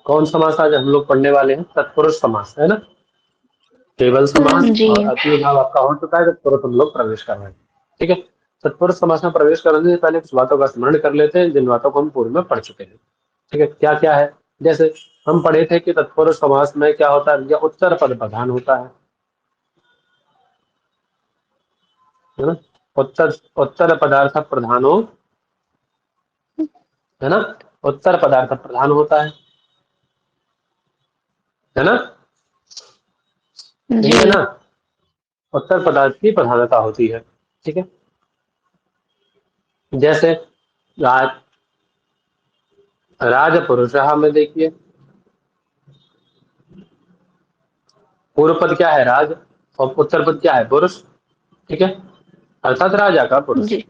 कौन समास आज हम लोग पढ़ने वाले हैं? तत्पुरुष समास, है ना। केवल समास जी। और अति भाव आपका हो चुका है, तत्पुरुष हम लोग प्रवेश कर रहे हैं। ठीक है। तत्पुरुष समास में प्रवेश करने से पहले कुछ बातों का स्मरण कर लेते हैं, जिन बातों को हम पूर्व में पढ़ चुके हैं। ठीक है, क्या क्या है? जैसे हम पढ़े थे कि तत्पुरुष समास में क्या होता है, या उत्तर पद प्रधान होता है ना। उत्तर उत्तर पदार्थ प्रधानो, है ना। उत्तर पदार्थ प्रधान होता है ना। जी। यही है ना। उत्तर पदार्थ की प्रधानता होती है। ठीक है। जैसे राज राजपुरुष में देखिए, पूर्व पद क्या है? राज, और उत्तर पद क्या है? पुरुष। ठीक है, अर्थात राजा का पुरुष। जी।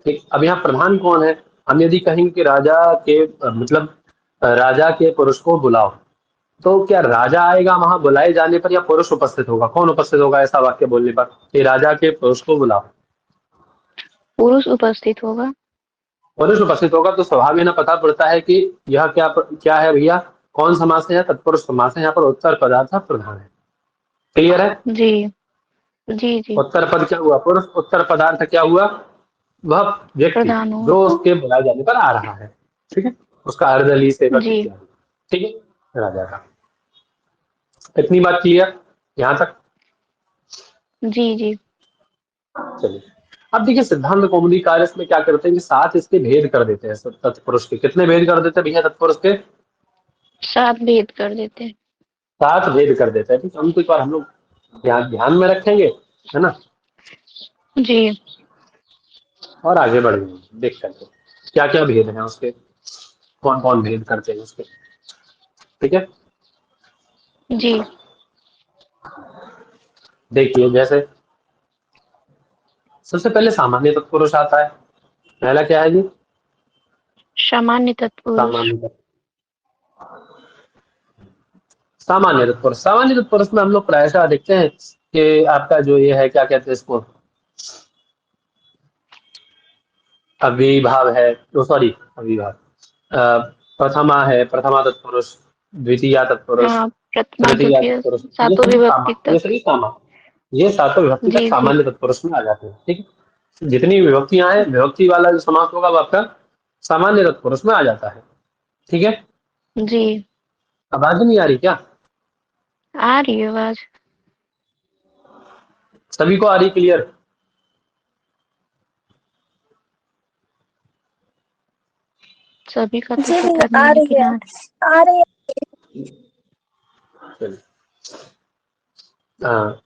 ठीक, अब यहाँ प्रधान कौन है? हम यदि कहेंगे कि राजा के मतलब राजा के पुरुष को बुलाओ, तो क्या राजा आएगा वहां बुलाए जाने पर, या पुरुष उपस्थित होगा? कौन उपस्थित होगा ऐसा वाक्य बोलने पर कि राजा के पुरुष को बुलाओ? पुरुष उपस्थित होगा। पुरुष उपस्थित होगा, तो स्वभाव में ना पता पड़ता है कि यह क्या है भैया? कौन समास है? तत्पुरुष समास है। यहाँ पर उत्तर पदार्थ प्रधान है। क्लियर है? जी। जी। जी। उत्तर पद क्या हुआ? पुरुष। उत्तर पदार्थ क्या हुआ? वह व्यक्ति प्रधान जो हुआ। उसके बुलाए जाने पर आ रहा है। ठीक है, उसका अर्दली सेवक जी। इत्यादि। ठीक है, राजा का। इतनी बात क्लियर यहाँ तक? जी। जी। चलिए, अब देखिए सिद्धांत कौमुदी कार्य में क्या करते हैं कि साथ इसके भेद कर देते हैं। तत्पुरुष के कितने भेद कर देते हैं भैया? तत्पुरुष के 7 भेद कर देते हैं। 7 भेद कर देते हैं। ठीक है, उनको एक बार हम लोग ध्यान ध्यान में रखेंगे, है ना, जी। और आगे बढ़ेंगे देख करके क्या क्या भेद हैं उसके, कौन कौन भेद करते हैं उसके। ठीक है, जी। देखिए जैसे सबसे पहले सामान्य तत्पुरुष आता है। पहला क्या है जी? सामान्य तत्पुरुष। सामान्य तत्पुरुष। सामान्य तत्पुरुष, सामान्य तत्पुरुष में हम लोग प्रायशः देखते हैं कि आपका जो ये है, क्या कहते हैं इसको, अविभाव है, तो सॉरी, अविभाव, प्रथमा है, प्रथमा तत्पुरुष, द्वितीया तत्पुरुष, हाँ, प्रथमा तृतीया द्वितीय तत्पुरुष, सातों विभक्ति ये तक। सभी ये सातों विभक्ति तक जी। जी। सामान्य तत्पुरुष में आ जाते हैं। ठीक है, जितनी विभक्तियां हैं, विभक्ति वाला जो समास होगा वो आपका सामान्य तत्पुरुष में आ जाता है। ठीक है, जी। आवाज नहीं आ रही क्या? आ रही है आवाज। सभी को आ रही? क्लियर? सभी का तो जी पता आ नहीं, रही लेकिन है, आ रही। आ रही है। चलिए, हाँ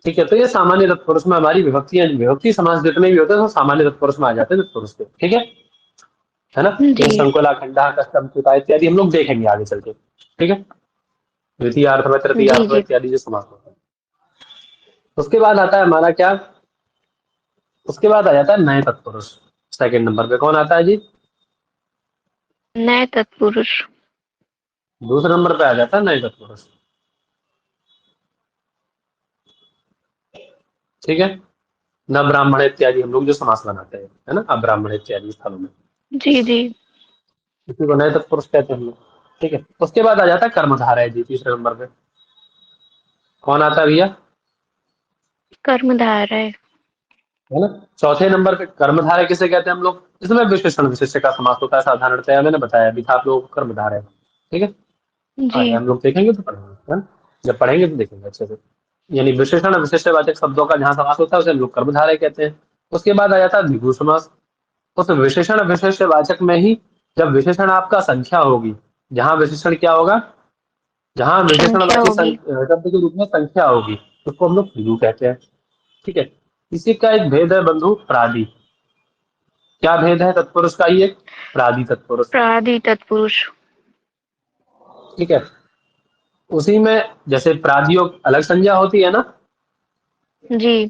ठीक है, तो ये सामान्य तत्पुरुष में हमारी विभक्तियां, विभक्ति समास जितने भी होते हैं वो सामान्य तत्पुरुष में आ जाते हैं तत्पुरुष के। ठीक है ना। जी। ये संकुला, खंडा, कष्टम, चुता इत्यादि हम लोग देखेंगे आगे चल के। ठीक है, द्वितीय अर्थ में, तृतीय जी। अर्थ में जी। इत्यादि जो समास होता है। उसके बाद आता है हमारा क्या? उसके बाद आ जाता है नए तत्पुरुष। सेकंड नंबर पे कौन आता है जी? नए तत्पुरुष। दूसरे नंबर पे आ जाता है नए तत्पुरुष। ठीक है, न ब्राह्मण इत्यादि हम लोग जो समास बनाते हैं, है ना, अब्राह्मण इत्यादि स्थलों में, जी। जी। इसी को नए तत्पुरुष कहते हैं हम लोग। ठीक है, उसके बाद आ जाता है कर्मधारय जी तीसरे नंबर पे। कौन आता है भैया? कर्मधारय है। है ना। चौथे नंबर पे कर्मधारय किसे कहते हैं हम लोग? इसमें विशेषण विशेष्य का समास होता है साधारणतया, मैंने बताया अभी था आप लोगों को कर्मधारय। ठीक है, जी। आगे हम लोग देखेंगे तो पढ़ेंगे, है ना, जब पढ़ेंगे तो देखेंगे अच्छे से। यानी विशेषण विशेष्यवाचक शब्दों का जहाँ समास होता है उसे हम लोग कर्मधारय कहते हैं। उसके बाद आ जाता है द्विगु समास। उस विशेषण विशेष्यवाचक में ही जब विशेषण आपका संख्या होगी, जहाँ विशेषण क्या होगा, जहाँ संख्या विशेषणवाची होगी। शब्द के रूप में संख्या होगी, उसको हम लोग द्विगु कहते हैं। ठीक है, इसी का एक भेद है बंधु, प्रादि। क्या भेद है तत्पुरुष का? ही एक प्रादि तत्पुरुष। प्रादि तत्पुरुष। ठीक है, उसी में जैसे प्रादियों अलग संज्ञा होती है ना, जी।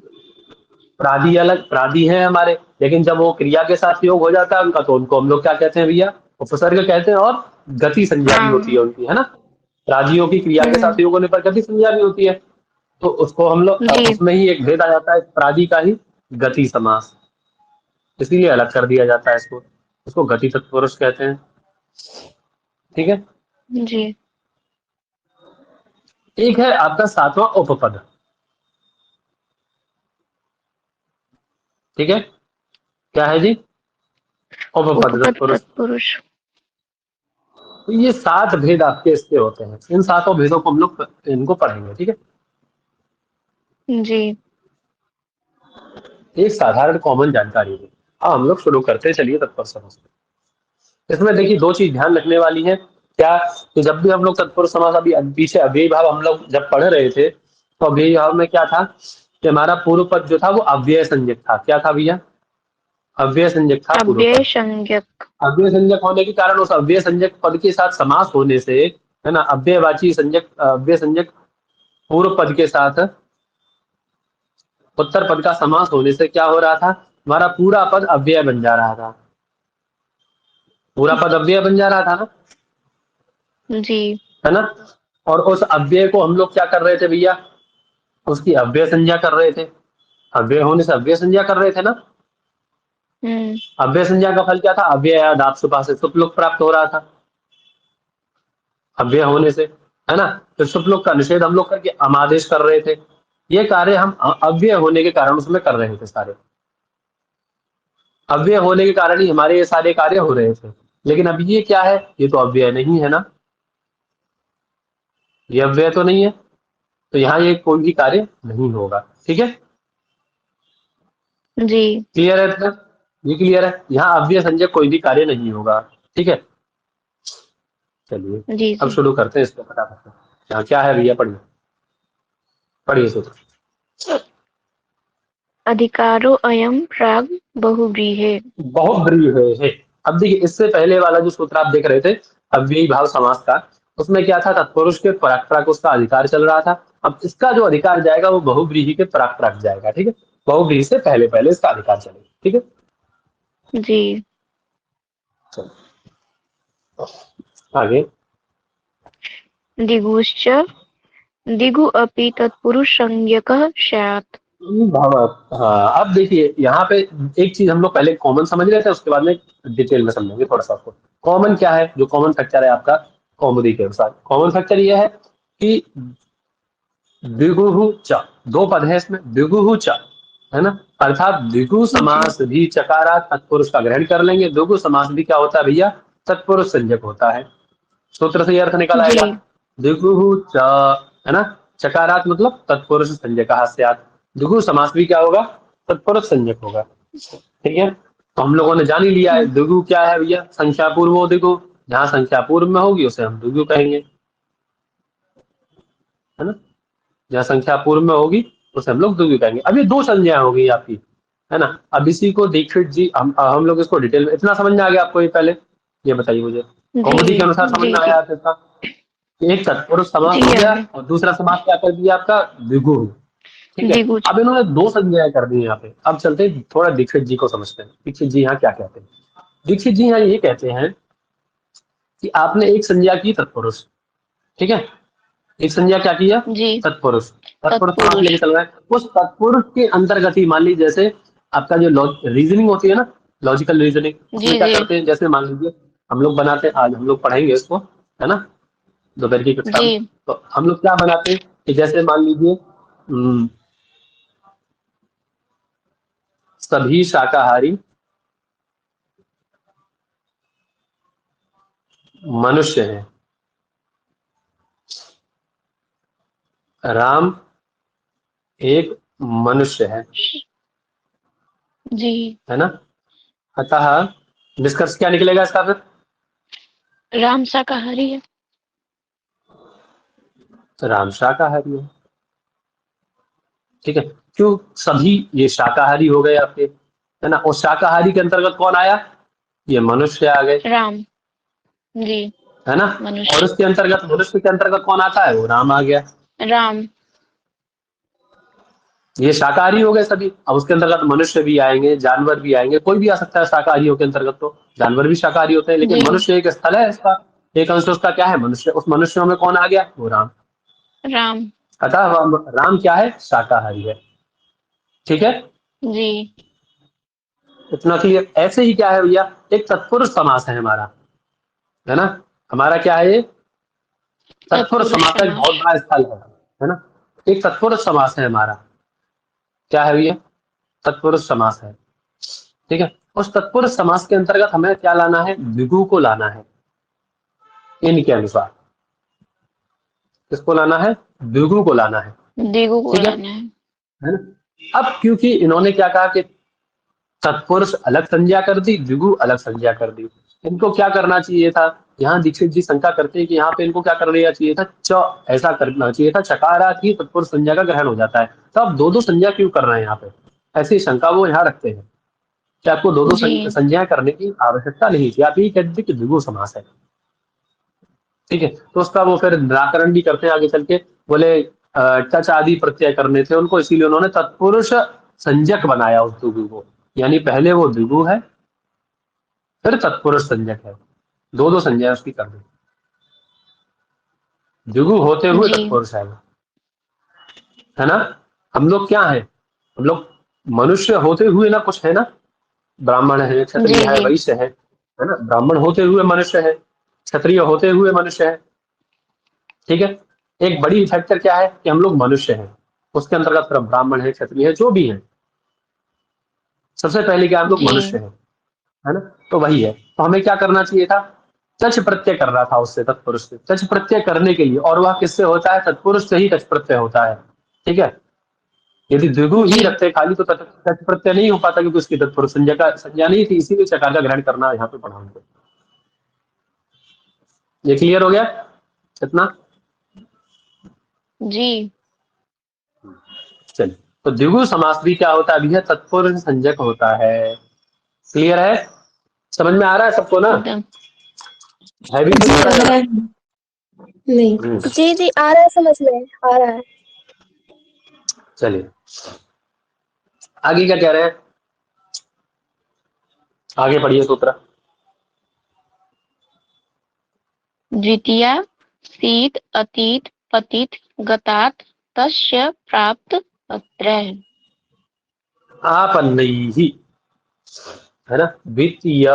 प्रादि अलग, प्रादि है हमारे, लेकिन जब वो क्रिया के साथ योग हो जाता है उनका, तो उनको हम लोग क्या कहते हैं भैया? उपसर्ग कहते हैं, और गति संज्ञा भी होती हाँ। है उनकी, है ना। प्रादियों की क्रिया के हम्म। साथ योग होने पर गति संज्ञा भी होती है, तो उसको हम लोग जी। उसमें ही एक भेद आ जाता है प्रादि का ही, गति समास, इसीलिए अलग कर दिया जाता है इसको। उसको गति तत्पुरुष कहते हैं। ठीक है। जी। एक है आपका सातवां उपपद। ठीक है, क्या है जी? उपपद उपपद तत्पुरुष। तत्पुरुष। तो ये 7 भेद आपके इसके होते हैं, इन 7 भेदों को हम लोग इनको पढ़ेंगे। ठीक है, जी। एक साधारण कॉमन जानकारी है। अब हम लोग शुरू करते, चलिए तत्पर समास। इसमें देखिए 2 चीज ध्यान रखने वाली है। क्या? कि जब भी हम लोग तत्पुरुष समास, अभी पीछे अव्ययी भाव हम लोग जब पढ़ रहे थे, तो अव्ययी भाव में क्या था कि हमारा पूर्व पद जो था वो अव्यय संज्ञक था। क्या था भैया? अव्यय संज्ञक था पूर्व अव्यय पद। संज्ञक। अव्यय संज्ञक होने के कारण उस अव्यय संज्ञक पद के साथ समास होने से, है ना, अव्ययवाची संज्ञक अव्यय संज्ञक पूर्व पद के साथ उत्तर पद का समास होने से क्या हो रहा था? हमारा पूरा पद अव्यय बन जा रहा था। पूरा पद अव्यय बन जा रहा था ना, जी। है ना। और उस अव्यय को हम लोग क्या कर रहे थे भैया? उसकी अव्यय संज्ञा कर रहे थे। अव्यय होने से अव्यय संज्ञा कर रहे थे ना। हम्म। अव्यय संज्ञा का फल क्या था? अव्यय दाप सुपा से सुपलोक प्राप्त हो रहा था अव्यय होने से, है ना। तो सुपलोक का निषेध हम लोग करके अमादेश कर रहे थे। ये कार्य हम अव्यय होने के कारण उसमें कर रहे थे सारे। अव्यय होने के कारण ही हमारे ये सारे कार्य हो रहे थे। लेकिन अब ये क्या है? ये तो अव्यय नहीं है ना, ये अव्यय तो नहीं है, तो यहाँ ये कोई भी कार्य नहीं होगा। ठीक है, जी। क्लियर है इतना? ये क्लियर है, यहाँ अव्यय संज्ञक कोई भी कार्य नहीं होगा। ठीक है, चलिए जी। अब जी। शुरू करते हैं इसको फटाफट। यहाँ क्या है भैया? पढ़िए, पढ़िए सूत्र। अधिकारो अयम प्राग बहुव्रीहे। बहुब्रीहि है। अब देखिए, इससे पहले वाला जो सूत्र आप देख रहे थे अव्ययी भाव समास का, उसमें क्या था? तत्पुरुष के पराक प्राक उसका अधिकार चल रहा था। अब इसका जो अधिकार जाएगा वो बहुव्रीहि के पराक प्राक जाएगा। ठीक है, बहुव्रीहि से पहले पहले इसका अधिकार चलेगा। ठीक है, जी। चलो आगे। दिगुश्च दिगु अपि तत्पुरुष संज्ञकः स्यात्। भाव। हाँ, अब देखिए यहाँ पे एक चीज हम लोग पहले कॉमन समझ रहे थे, उसके बाद में डिटेल में समझेंगे थोड़ा सा आपको। कॉमन क्या है? जो कॉमन फैक्टर है आपका कौमुदी के अनुसार, कॉमन फैक्टर ये है कि द्विगुहु च, 2 पद है इसमें, द्विगुहु च, है ना। अर्थात द्विगु जी। समास भी चकारा तत्पुरुष का ग्रहण कर लेंगे। द्विगु समास भी क्या होता है भैया? तत्पुरुष संज्ञक होता है। सूत्र से ये अर्थ निकल जी। आएगा। द्विगुहु च, है ना, चकारात मतलब तत्पुरुष संज्ञक स्यात्। द्विगु समास भी क्या होगा? तत्पुरुष संज्ञक होगा। ठीक है, तो हम लोगों ने जान ही लिया है द्विगु क्या है भैया? संख्या पूर्व द्विगु। जहां संख्या पूर्व में होगी उसे हम द्विगु कहेंगे, है ना। जहाँ संख्या पूर्व में होगी उसे हम लोग द्विगु कहेंगे। अब ये 2 संज्ञाएं होगी आपकी, है ना। अब इसी को दीक्षित जी हम लोग इसको डिटेल में, इतना समझ में आ गया आपको? ये पहले ये बताइए मुझे, जी। कौमुदी के अनुसार समझ जी। में आया जी। आप इसका? एक तत्पुरुष समास जी हो गया आगे। और दूसरा समास क्या कर दिया आपका? द्विगु। ठीक है, दिगुच। अब इन्होंने 2 संज्ञाएं कर दी है यहाँ पे। अब चलते हैं थोड़ा दीक्षित जी को समझते हैं। दीक्षित जी यहाँ क्या कहते हैं? दीक्षित जी यहाँ ये कहते हैं कि आपने एक संज्ञा की तत्पुरुष, ठीक है, एक संज्ञा क्या किया? जी। तत्पुरुष। तत्पुरुष समास तत्पुरुष। लेके चल रहा है। उस तत्पुरुष के अंतर्गत ही मान लीजिए, जैसे आपका जो रीजनिंग होती है ना, लॉजिकल रीजनिंग, उसमें जी। क्या जी। करते हैं? जैसे मान लीजिए हम लोग बनाते हैं, आज हम लोग पढ़ेंगे इसको, है ना, दोपहर की कक्षा जी। में। तो हम लोग क्या बनाते हैं कि जैसे मान लीजिए सभी शाकाहारी मनुष्य हैं। राम एक मनुष्य जी। है ना। अतः निष्कर्ष क्या निकलेगा इसका फिर? राम शाकाहारी है। राम शाकाहारी है। ठीक है, क्यों? सभी ये शाकाहारी हो गए आपके, है ना। और शाकाहारी के अंतर्गत कौन आया? ये मनुष्य आ गए, राम। जी। है ना। और मनुष्य। उसके अंतर्गत, मनुष्य के अंतर्गत कौन आता है? वो राम आ गया। राम। ये शाकाहारी हो गए सभी। अब उसके अंतर्गत मनुष्य भी आएंगे, जानवर भी आएंगे, कोई भी आ सकता है शाकाहारियों के अंतर्गत। तो जानवर भी शाकाहारी होते हैं, लेकिन जी। मनुष्य एक स्थल है इसका, एक अंश उसका क्या है? मनुष्य। उस मनुष्यों में कौन आ गया? वो राम। राम। अतः राम क्या है? शाकाहारी है। ठीक है, जी। इतना क्लियर। ऐसे ही क्या है भैया, एक तत्पुरुष समास है हमारा, है ना। हमारा क्या है ये, तत्पुरुष तत्पुरुष समास का एक समास। बहुत बड़ा स्थल है ना। एक तत्पुरुष समास है हमारा, क्या है भैया, तत्पुरुष समास है। ठीक है, उस तत्पुरुष समास के अंतर्गत हमें क्या लाना है, द्विगु को लाना है। इनके अनुसार किसको लाना है, द्विगु को लाना है। दिगु को ठीक लाना है। है ना। अब क्योंकि इन्होंने क्या कहा कि तत्पुरुष अलग संज्ञा कर दी, द्विगु अलग संज्ञा कर दी, इनको क्या करना चाहिए था। यहाँ दीक्षित जी शंका करते हैं कि यहाँ पे इनको क्या कर देना चाहिए था, ऐसा करना चाहिए था, चकारात ही तत्पुरुष संज्ञा का ग्रहण हो जाता है। तो आप दो दो संज्ञा क्यों कर रहे हैं यहाँ पे, ऐसी शंका वो यहाँ रखते हैं कि आपको दो दो जी संज्ञा करने की आवश्यकता नहीं थी, आप यही कहते थे कि द्विगु समास है। ठीक है, तो उसका वो फिर निराकरण भी करते हैं आगे चल के। बोले टच आदि प्रत्यय करने थे उनको, इसीलिए उन्होंने तत्पुरुष संज्ञक बनाया उस द्विगु को। यानी पहले वो द्विगु है, फिर तत्पुरुष संज्ञक है, दो दो संज्ञा उसकी कर दी, द्विगु होते हुए जी तत्पुरुष है ना। हम लोग क्या है, हम लोग मनुष्य होते हुए ना कुछ है ना, ब्राह्मण है, जी क्षत्रिय है, जी वैश्य है ना। ब्राह्मण होते हुए मनुष्य है, क्षत्रिय होते हुए मनुष्य है। ठीक है, एक बड़ी फैक्टर क्या है कि हम लोग मनुष्य हैं, उसके अंतर्गत फिर ब्राह्मण है, क्षत्रिय है, जो भी है, सबसे पहले क्या हम लोग जी मनुष्य हैं, है ना। तो वही है, तो हमें क्या करना चाहिए था, टच प्रत्यय कर रहा था उससे, तत्पुरुष से टच प्रत्यय करने के लिए, और वह किससे होता है, तत्पुरुष से ही टच प्रत्यय होता है। ठीक है, यदि द्विगु ही जी रखते खाली तो टच प्रत्यय नहीं हो पाता, क्योंकि उसकी तत्पुरुष संज्ञा नहीं थी, इसीलिए चकार का ग्रहण करना यहाँ पे पढ़ा हमको। ये क्लियर हो गया इतना। जी चलिए, तो द्विगु समास भी क्या होता है भैया, तत्पुरुष संज्ञक होता है। क्लियर है, समझ में आ रहा है सबको ना, एकदम। है भी जी क्लियर आ है रहा ना। है। नहीं। जी जी आ रहा है, समझ में आ रहा है। चलिए, आगे क्या कह रहे हैं, आगे पढ़िए सूत्र। द्वितीया सीत अतीत पतित गतात तस्य प्राप्त अत्रय। आपन्नैहि, है ना, द्वितीय,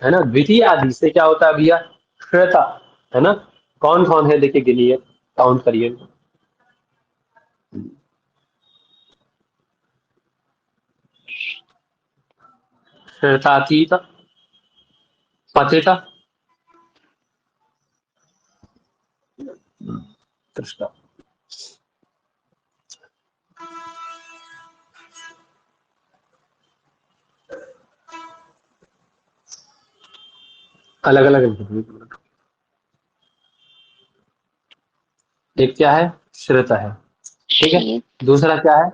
है ना, द्वितीय आदि से क्या होता है भैया, श्वेता, है ना। कौन कौन है देखिए, गिनिए, काउंट करिए। श्वेतातीत, पतित, कृष्ण, अलग अलग। एक क्या है, श्रेता है, ठीक है। शीत दूसरा क्या है,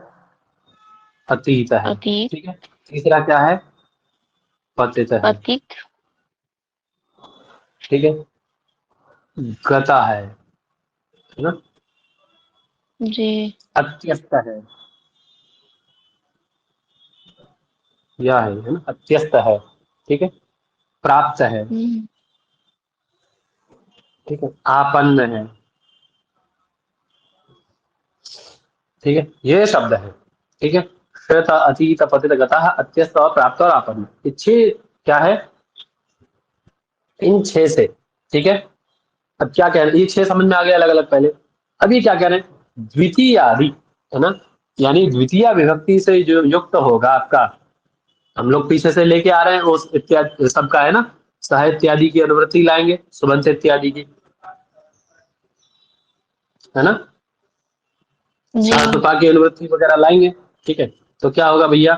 अतीत है, अतीत ठीक है। तीसरा क्या है, पतित है, पतित। ठीक है। गता है ना, जी अत्यस्त है, यह है ना, अत्यस्त है, ठीक है। प्राप्त है, हम्म, ठीक है। आपन्न है, ठीक है, ये शब्द है, ठीक है। श्वेत, अतीत, पतित, गता, अत्यस्त और प्राप्त और आपन्न, ये छह क्या है, इन छह से, ठीक है। अब क्या कह रहे हैं, ये छह समझ में आ गया अलग अलग पहले। अभी क्या कह रहे हैं, द्वितीय आदि, है ना, यानी द्वितीय विभक्ति से जो युक्त होगा आपका, हम लोग पीछे से लेके आ रहे हैं उस इत्यादि सबका, है ना। सह इत्यादि की अनुवृत्ति लाएंगे, सुबंत इत्यादि की, है ना, जी सहसुपा की अनुवृत्ति वगैरह लाएंगे। ठीक है, तो क्या होगा भैया,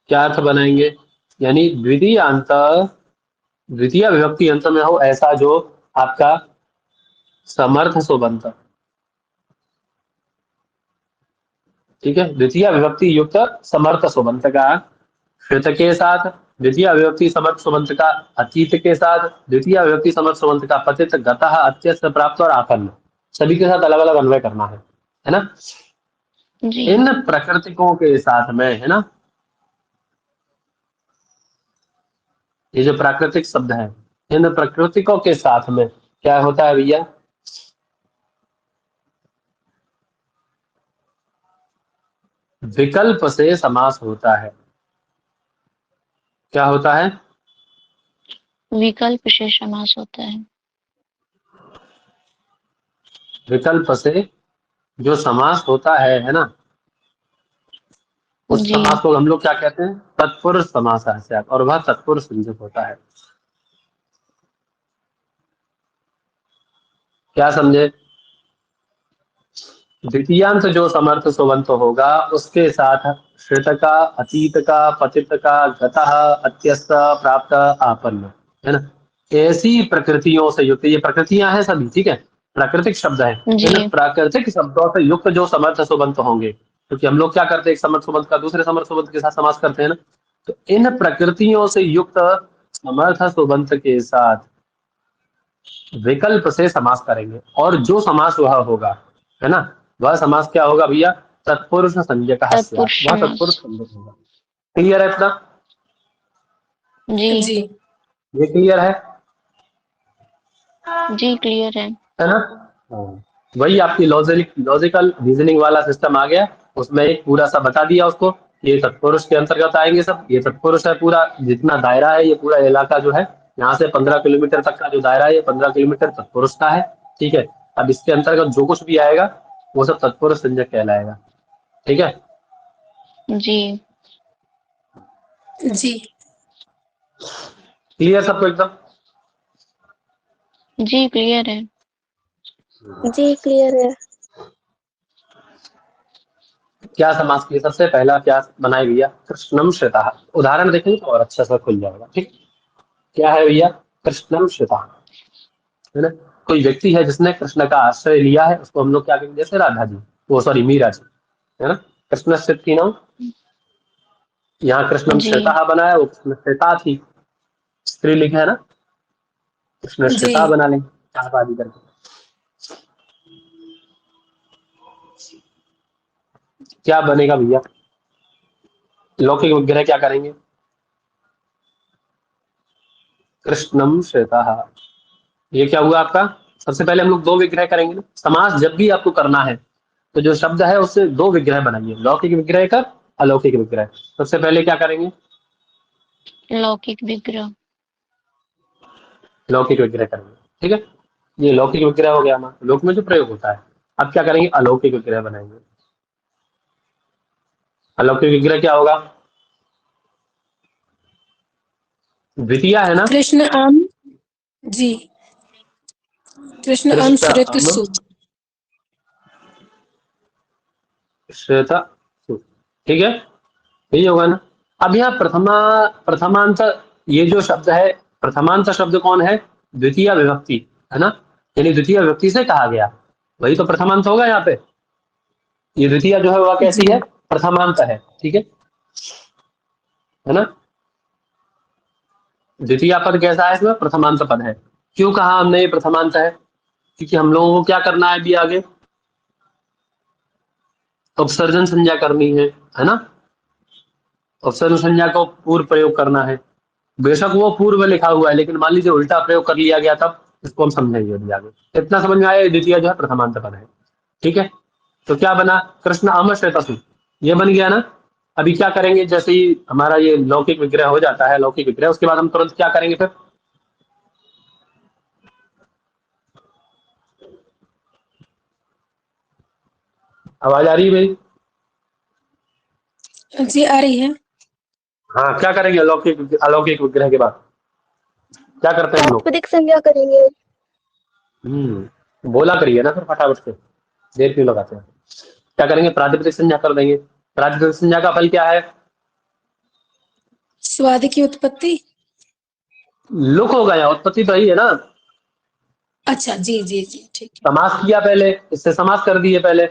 क्या अर्थ बनाएंगे, यानी द्वितीय अंत, द्वितीय विभक्ति अंत में हो ऐसा जो आपका समर्थ सुबंत, ठीक है। द्वितीय विभक्ति युक्त समर्थ सुबंत का श्वेत के साथ, द्वितीय विभक्ति समर्थ सुबंत का अतीत के साथ, द्वितीय विभक्ति समर्थ सुबंत का पतित, गतः, अत्यस्त, प्राप्त और आपन्न, सभी के साथ अलग अलग अन्वय करना है ना। जी इन प्राकृतिकों के साथ में, है ना, ये जो प्राकृतिक शब्द है, इन प्राकृतिकों के साथ में क्या होता है भैया, विकल्प से समास होता है। क्या होता है? विकल्प से समास होता है। विकल्प से जो समास होता है ना, उस जी। समास को हम लोग क्या कहते हैं? तत्पुरुष समासाश्रयात, और वह तत्पुरुष संज्ञक होता है। क्या समझे? द्वितीयांत जो समर्थ सुबंत होगा उसके साथ श्रित का, अतीत का, पतित का, गतः, अत्यस्त, प्राप्त, आपन्न, है ना, ऐसी प्रकृतियों से युक्त, ये प्रकृतियां हैं सभी, ठीक है, प्राकृतिक शब्द है। जी। इन प्राकृतिक शब्दों से युक्त जो समर्थ सुबंत होंगे, क्योंकि हम लोग क्या करते हैं, एक समर्थ सुबंत का दूसरे समर्थ सुबंत के साथ समास करते हैं ना, तो इन प्रकृतियों से युक्त समर्थ सुबंत के साथ विकल्प से समास करेंगे, और जो समास वह होगा, है ना, वह समास क्या होगा भैया? तत्पुरुष संज्ञक स्यात्, तत्पुरुष वह समास। तत्पुरुष संज्ञक होगा। क्लियर है इतना? जी। जी। ये क्लियर है? जी क्लियर है। है ना? हाँ। वही आपकी लॉजिकल रीजनिंग वाला सिस्टम आ गया, उसमें एक पूरा सा बता दिया उसको, ये तत्पुरुष के अंतर्गत आएंगे सब, ये तत्पुरुष है, पूरा जितना दायरा है, ये पूरा इलाका जो है, यहाँ से 15 किलोमीटर तक का जो दायरा है, ये 15 किलोमीटर तत्पुरुष का है, ठीक है। अब इसके अंतर्गत जो कुछ भी आएगा वो सब तत्पुरुष संज्ञक कहलाएगा, ठीक है। जी। जी। क्लियर सबको एकदम? जी क्लियर है। जी क्लियर है। क्या समास किया? सबसे पहला क्या बनाए भैया? कृष्णम श्रिता। उदाहरण देखेंगे तो और अच्छा सा खुल जाएगा, ठीक। क्या है भैया? कृष्णम श्रिता, है ना, कोई व्यक्ति है जिसने कृष्ण का आश्रय लिया है, उसको हम लोग क्या कहेंगे? जैसे राधा जी, वो सॉरी मीरा जी, है ना, कृष्ण श्रित की नाम, यहाँ कृष्णम जी। श्रिता बनाया, वो कृष्ण श्रिता थी, स्त्री लिखा है ना, कृष्ण जी। श्रिता बना लेंगे आप आदि करके। क्या बनेगा भैया? लौकिक विग्रह क्या करेंगे? कृष्णम श्रिता, ये क्या हुआ आपका? सबसे पहले हम लोग दो विग्रह करेंगे ना, समास जब भी आपको करना है तो जो शब्द है उससे दो विग्रह बनाइए, लौकिक विग्रह का, अलौकिक विग्रह। सबसे पहले क्या करेंगे? लौकिक विग्रह। लौकिक विग्रह करेंगे, ठीक है। ये लौकिक विग्रह हो गया हमारा, लोक में जो प्रयोग होता है। अब क्या करेंगे? अलौकिक विग्रह बनाएंगे। अलौकिक विग्रह क्या होगा? द्वितीय है ना, कृष्ण आम। जी। कृष्ण आम कृष्ण श्रित अम सु। श्वेता सु, ठीक है, यही होगा ना। अब यहाँ प्रथमांत, ये जो शब्द है, प्रथमांत शब्द कौन है? द्वितीय विभक्ति, है ना, यानी द्वितीय विभक्ति से कहा गया, वही तो प्रथमांत होगा यहाँ पे। ये द्वितीय जो है वह कैसी जी। है? प्रथमांत है, ठीक है ना। द्वितीय पद कैसा है? इसमें प्रथमांत पद है। क्यों कहा हमने ये प्रथमांत है? क्योंकि हम लोगों को क्या करना है अभी आगे? उपसर्जन संज्ञा करनी है ना, उपसर्जन संज्ञा को पूर्व प्रयोग करना है। बेशक वो पूर्व लिखा हुआ है, लेकिन मान लीजिए उल्टा प्रयोग कर लिया गया, तब इसको हम समझेंगे अभी आगे। इतना समझ में आया? द्वितीय जो है प्रथमांत पद है, ठीक है। तो क्या बना? कृष्ण अम श्वेतसु, ये बन गया ना। अभी क्या करेंगे? जैसे ही हमारा ये लौकिक विग्रह हो जाता है, लौकिक विग्रह, उसके बाद हम तुरंत क्या करेंगे फिर? आवाज आ रही है मेरी? जी आ रही है। हाँ, क्या करेंगे अलौकिक विग्रह के बाद? क्या करते हैं हम लोग? प्रातिपदिक संज्ञा करेंगे। बोला करिए ना फिर फटाफट से, देर क्यों लगाते हैं? क्या करेंगे? प्रातिपदिक संज्ञा कर देंगे। प्रातिपदिक संज्ञा का फल क्या है? स्वाद की उत्पत्ति। लुक हो गया, उत्पत्ति तो ही है ना। अच्छा जी जी जी ठीक है। समास किया पहले, इससे समास कर दिए पहले।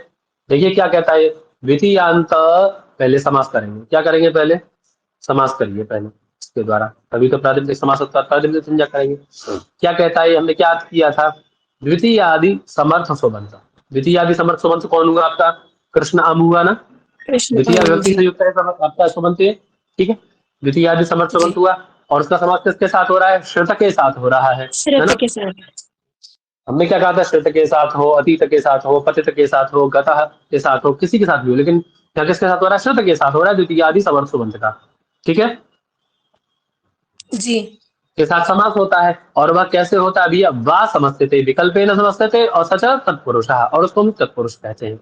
देखिए क्या कहता है, द्वितीयांत पहले समास करेंगे। क्या करेंगे? पहले समास करिए पहले इसके द्वारा, तभी तो प्रातिपदिक समास होता है। प्रातिपदिक संज्ञा करेंगे। क्या कहता है? हमने क्या अर्थ किया था? द्वितीय आदि समर्थ सुबंत। द्वितीय आदि समर्थ सुबंत कौन हुआ आपका? कृष्ण आम हुआ ना। कृष्ण द्वितीय आम विभक्ति जी। से युक्त है आपका सुबंत, ये ठीक है। द्वितीय आदि समर्थ जी। सुबंत हुआ, और उसका समास किसके साथ हो रहा है? श्रुत के साथ हो रहा है श्रुत ना। के साथ। हमने क्या कहा था? श्रुत के साथ हो, अतीत के साथ हो, पतित के साथ हो, गतः के साथ हो, किसी के साथ भी हो, लेकिन यहाँ किसके साथ हो रहा है? श्रुत के साथ हो रहा है, द्वितीय आदि समर्थ सुबंध का। ठीक है, जी के साथ समास होता है। और वह कैसे होता है भैया? वा समझते थे, विकल्प न समझते थे, और सच तत्पुरुष, और उसको हम तत्पुरुष कहते हैं।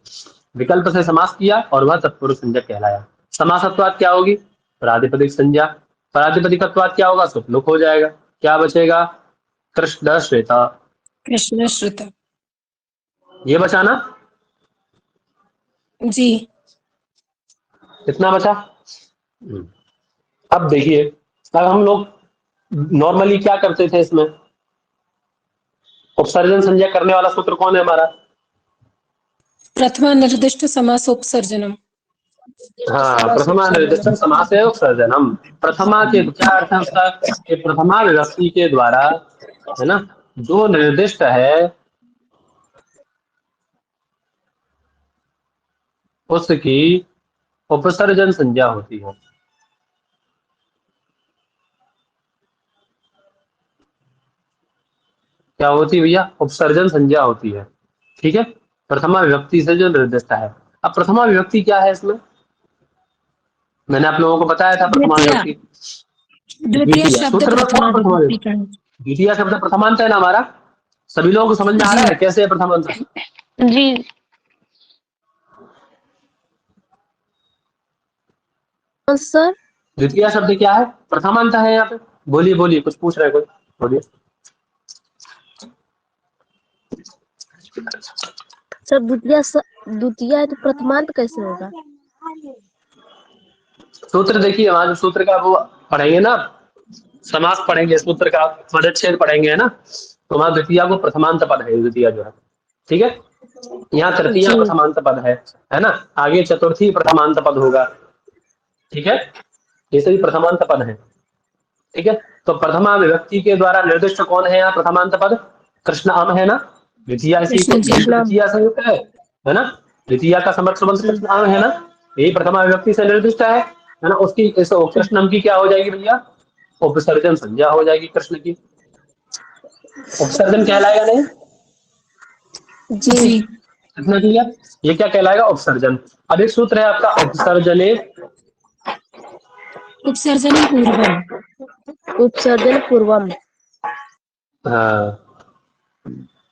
विकल्प से समास किया और वह तत्पुरुष संज्ञक कहलाया। समासत्वाद क्या होगी? प्रातिपदिक संज्ञा। प्रातिपदिकत्वाद क्या होगा? सुपलुक हो जाएगा। क्या बचेगा? कृष्ण श्वेता। कृष्ण श्रुत। ये बचा ना? जी कितना बचा? अब देखिए, अब हम लोग नॉर्मली क्या करते थे इसमें? उपसर्जन संज्ञा करने वाला सूत्र कौन है हमारा? प्रथमा निर्दिष्ट समासोपसर्जनम। हाँ, प्रथमा निर्दिष्ट समास है उपसर्जनम। प्रथमा के क्या अर्थ है उसका? कि प्रथमा विभक्ति के द्वारा, है ना, जो निर्दिष्ट है उसकी उपसर्जन संज्ञा होती है। क्या होती है भैया? उपसर्जन संज्ञा होती है। ठीक है, प्रथमा विभक्ति से जो निर्दिष्ट है। अब प्रथमा विभक्ति क्या है इसमें? मैंने आप लोगों को बताया था प्रथमा द्वितीय विभक्ति। द्वितीय द्वितीय शब्द सूत्र में प्रथमा कौन प्रथमा विभक्ति विभक्ति? का। द्वितीय शब्द प्रथमांत है ना हमारा। सभी लोगों को समझ में आ रहा जी है कैसे है प्रथमांत? जी सर द्वितीय शब्द क्या है? प्रथमांत है यहाँ पे। बोलिए बोलिए, कुछ पूछ रहे हैं कोई? बोलिए। सर द्वितीय है तो प्रथमांत कैसे होगा? सूत्र देखिए, हमारे जो सूत्र का वो पढ़ेंगे ना, समास पढ़ेंगे, सूत्र का पदच्छेद पढ़ेंगे, है ना, तो वहां द्वितीय को प्रथमांत पद है, द्वितीय जो है। ठीक है, यहाँ तृतीय जी प्रथमांत पद है ना, आगे चतुर्थी प्रथमांत पद होगा। ठीक है, ये सभी प्रथमांत पद है। ठीक है, तो प्रथमा विभक्ति के द्वारा निर्दिष्ट कौन है यहाँ प्रथमांत पद? कृष्ण आम है ना। द्वितीय इसी को कृष्ण जी द्वितीय संयुक्त है ना। द्वितीय का समर्थ संबंध जी कृष्ण आम है ना, यही प्रथमा विभक्ति से निर्दिष्ट है ना। उसकी इस कृष्ण नाम की क्या हो जाएगी भैया? उपसर्जन संज्ञा हो जाएगी कृष्ण की। उपसर्जन कहलाएगा नहीं? जी कितना क्लियर? ये क्या कहलाएगा? उपसर्जन। अब एक सूत्र है आपका, उपसर्जने उपसर्जन पूर्वम। उपसर्जन पूर्वम। हाँ,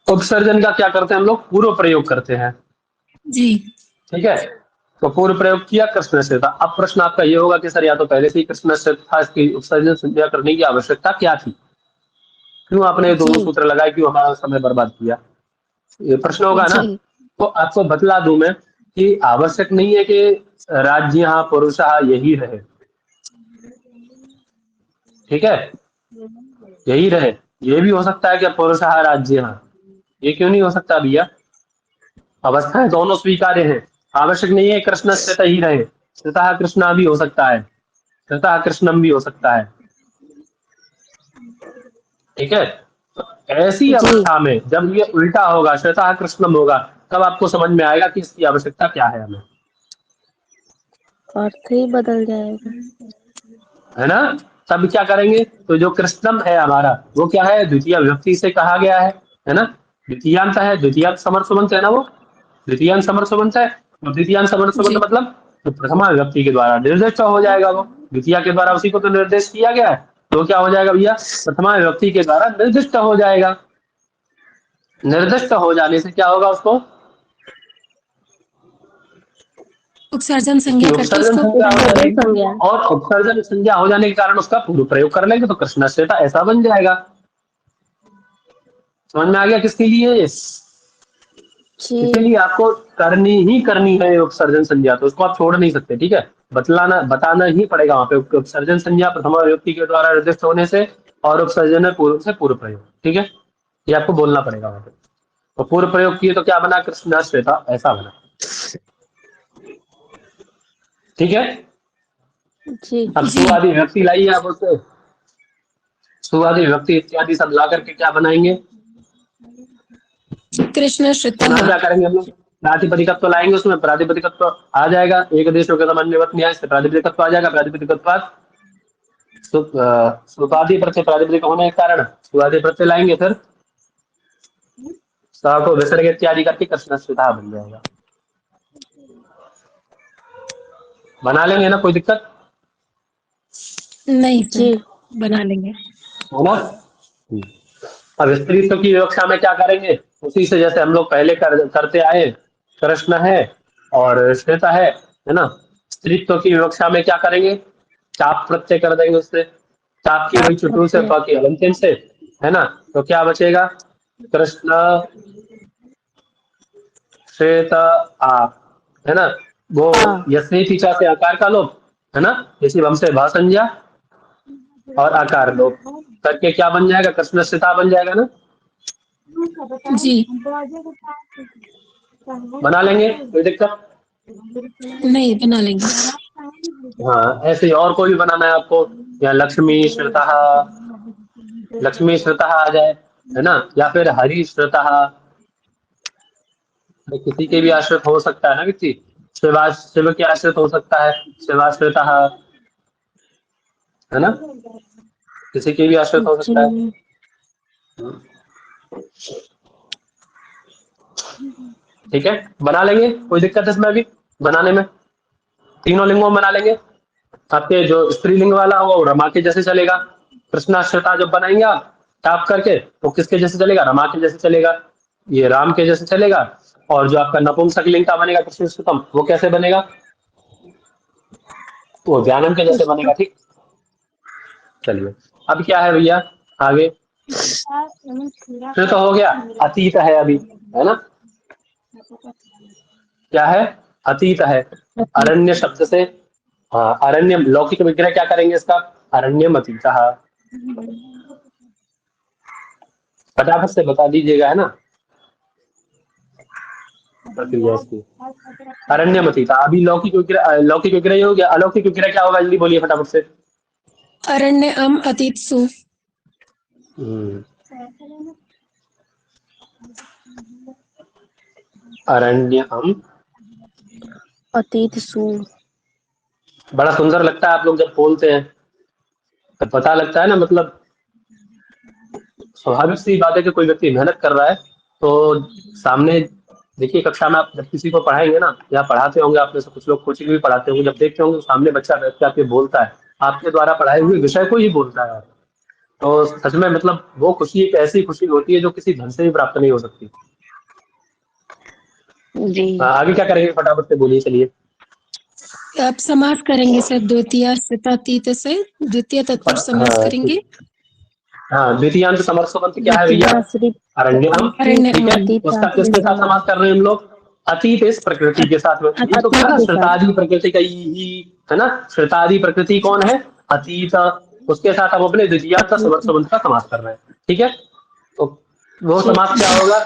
उपसर्जन का क्या करते हैं हम लोग? पूर्व प्रयोग करते हैं। जी ठीक है, तो पूर्व प्रयोग किया, कृष्ण से था। अब प्रश्न आपका ये होगा कि सर या तो पहले से ही कृष्ण से था, इसकी उपसर्जन संज्ञा करने की आवश्यकता क्या थी? क्यों आपने ये दोनों जी सूत्र लगाए, क्यों हमारा समय बर्बाद किया? ये प्रश्न होगा ना। जी तो आपको बतला दूं मैं कि आवश्यक नहीं है कि राज्य पुरुष यही रहे। ठीक है, यही रहे। ये भी हो सकता है कि पुरुष राज्य, ये क्यों नहीं हो सकता भैया? अवस्थाएं दोनों स्वीकार्य हैं। आवश्यक नहीं है कृष्ण स्थित ही रहे, स्वतः कृष्णा भी हो सकता है, स्वतः कृष्णम भी हो सकता है। ठीक है, तो ऐसी जी अवस्था में जब ये उल्टा होगा, स्वतः कृष्णम होगा, तब आपको समझ में आएगा कि इसकी आवश्यकता क्या है हमें, अर्थ ही बदल जाएगा। है ना। तब क्या करेंगे? तो जो कृष्णम है हमारा, वो क्या है? द्वितीय विभक्ति से कहा गया है ना। द्वितीयांत है, द्वितीयांत समर्थ सुबंत है ना वो। द्वितीयांत समर्थ सुबंत है, तो द्वितीयांत समर्थ सुबंत जी मतलब तो प्रथमा विभक्ति के द्वारा निर्दिष्ट हो जाएगा वो। द्वितीय के द्वारा उसी को तो निर्देश किया गया है, तो क्या हो जाएगा भैया? प्रथमा विभक्ति के द्वारा निर्दिष्ट हो जाएगा। निर्दिष्ट हो जाने से क्या होगा उसको? उपसर्जन उसकी संज्ञा करके उपसर्जन उसका संज्ञा हो उपसर्जन जाएगी, संज्ञा। और उपसर्जन संज्ञा हो जाने के कारण उसका पूर्व प्रयोग कर लेंगे, तो कृष्णश्रेता ऐसा बन जाएगा। समझ में आ गया किसके लिए ये? जी इसीलिए आपको करनी है उपसर्जन संज्ञा, तो उसको आप छोड़ नहीं सकते। ठीक है, बताना ही पड़ेगा वहां पे उपसर्जन संज्ञा प्रथमा विभक्ति के द्वारा निर्दिष्ट होने से, और उपसर्जन है पूर्व से पूर्व प्रयोग। ठीक है, ये आपको बोलना पड़ेगा वहां पे। तो पूर्व प्रयोग किए तो क्या बना? कृष्ण श्वेता ऐसा बना। ठीक है, जी अब जी सुआदि विभक्ति लाइए आप उससे। सुआदि विभक्ति इत्यादि सब ला करके क्या बनाएंगे? कृष्ण श्रुतः। पुनः क्या करेंगे हम लोग? प्रातिपदिकत्व लाएंगे, उसमें प्रातिपदिकत्व आ जाएगा। एक देश के सामान्यवत न्याय से प्रातिपदिकत्व आ जाएगा। प्रातिपदिकत्व सुपाधि प्रत्यय प्रातिपदिक होने के कारण सुआदि प्रत्यय लाएंगे, फिर सा को विसर्ग इत्यादि करके कृष्ण श्वेता बन जाएगा। बना लेंगे ना, कोई दिक्कत नहीं जी सर, बना लेंगे। है ना। अब स्त्रीत्व की विवक्षा में क्या करेंगे, उसी से जैसे हम लोग पहले करते आए, कृष्ण है और श्वेता है ना। स्त्रीत्व की विवक्षा में क्या करेंगे, चाप प्रत्यय कर देंगे उससे, चाप की हुई चुटू से प की हलंत्यन से, है ना। तो क्या बचेगा, कृष्ण श्वेत आ, है ना। वो यस्नी थीचा से आकार का लोप, है ना, इसी वम से भा संज्ञा और आकार लोप करके क्या बन जाएगा, कृष्ण श्वेता बन जाएगा ना। जी बना लेंगे, कोई दिक्कत। नहीं, बना लेंगे। हाँ, ऐसे ही और कोई भी बनाना है आपको, या लक्ष्मी श्रुतः, लक्ष्मी श्रुतः आ जाए, है ना, या फिर हरि श्रुतः, तो किसी के भी आश्रित हो सकता है ना किसी, शिवा शिव के आश्रित हो सकता है, शिवाश्रितः, है ना, किसी के भी आश्रित हो सकता है। जी ठीक है, बना लेंगे, कोई दिक्कत है इसमें अभी बनाने में, तीनों लिंगों में बना लेंगे। आपके जो स्त्रीलिंग वाला होगा वो रमा के जैसे चलेगा, कृष्णाश्रिता जब बनाएंगे आप टाप करके तो किसके जैसे चलेगा, रमा के जैसे चलेगा, ये राम के जैसे चलेगा। और जो आपका नपुंसक लिंग का बनेगा कृष्णश्रुतम, वो कैसे बनेगा, वो ज्ञानम के जैसे बनेगा। ठीक, चलिए अब क्या है भैया आगे, फिर तो हो गया, अतीत है अभी, है ना, क्या है, अतीत है। अरण्य शब्द से, हाँ अरण्य लौकिक विग्रह क्या करेंगे इसका, अरण्यम अतीतः, फटाफट से बता दीजिएगा, है ना, प्रक्रिया इसकी। अरण्यम अतीतः, अभी लौकिक विग्रह ये हो गया, अलौकिक विग्रह क्या होगा, जल्दी बोलिए फटाफट से। अरण्य अम अतीत सु। हम्म, अरण्यम, अतीत सु। बड़ा सुंदर लगता है आप लोग जब बोलते हैं, तो पता लगता है ना, मतलब स्वाभाविक सी बात है कि कोई व्यक्ति मेहनत कर रहा है। तो सामने देखिए, कक्षा में आप जब किसी को पढ़ाएंगे ना, या पढ़ाते होंगे आप में से कुछ लोग कोचिंग भी पढ़ाते होंगे, जब देखते होंगे तो सामने बच्चा बैठ के आपके बोलता है, आपके द्वारा पढ़ाए हुए विषय को ही बोलता है, तो सच में मतलब वो खुशी एक ऐसी खुशी होती है जो किसी धन से भी प्राप्त नहीं हो सकती। जी आगे क्या करेंगे फटाफट से बोलिए, चलिए। आप समास करेंगे सर, द्वितीय स्थितातीत से द्वितीय तत्पुरुष समास हाँ ठीक, करेंगे। हाँ द्वितीयांत समर्थ क्या है भैया, द्वितीयाश्रित अरण्यम। अरण्य ठीक है, उसका अतीताश्रित किसके साथ समास कर रहे हैं हम लोग, अतीत इस प्रकृति के साथ में, ये तो कहा अतीत ना के साथ। श्रुतादि प्रकृति का ही, है ना, श्रुतादि प्रकृति कौन है, अतीत, उसके साथ हम अपने द्वितीयांत अतीत संबंध का समास कर रहे हैं। ठीक है, तो वो ठीक समास है। क्या होगा,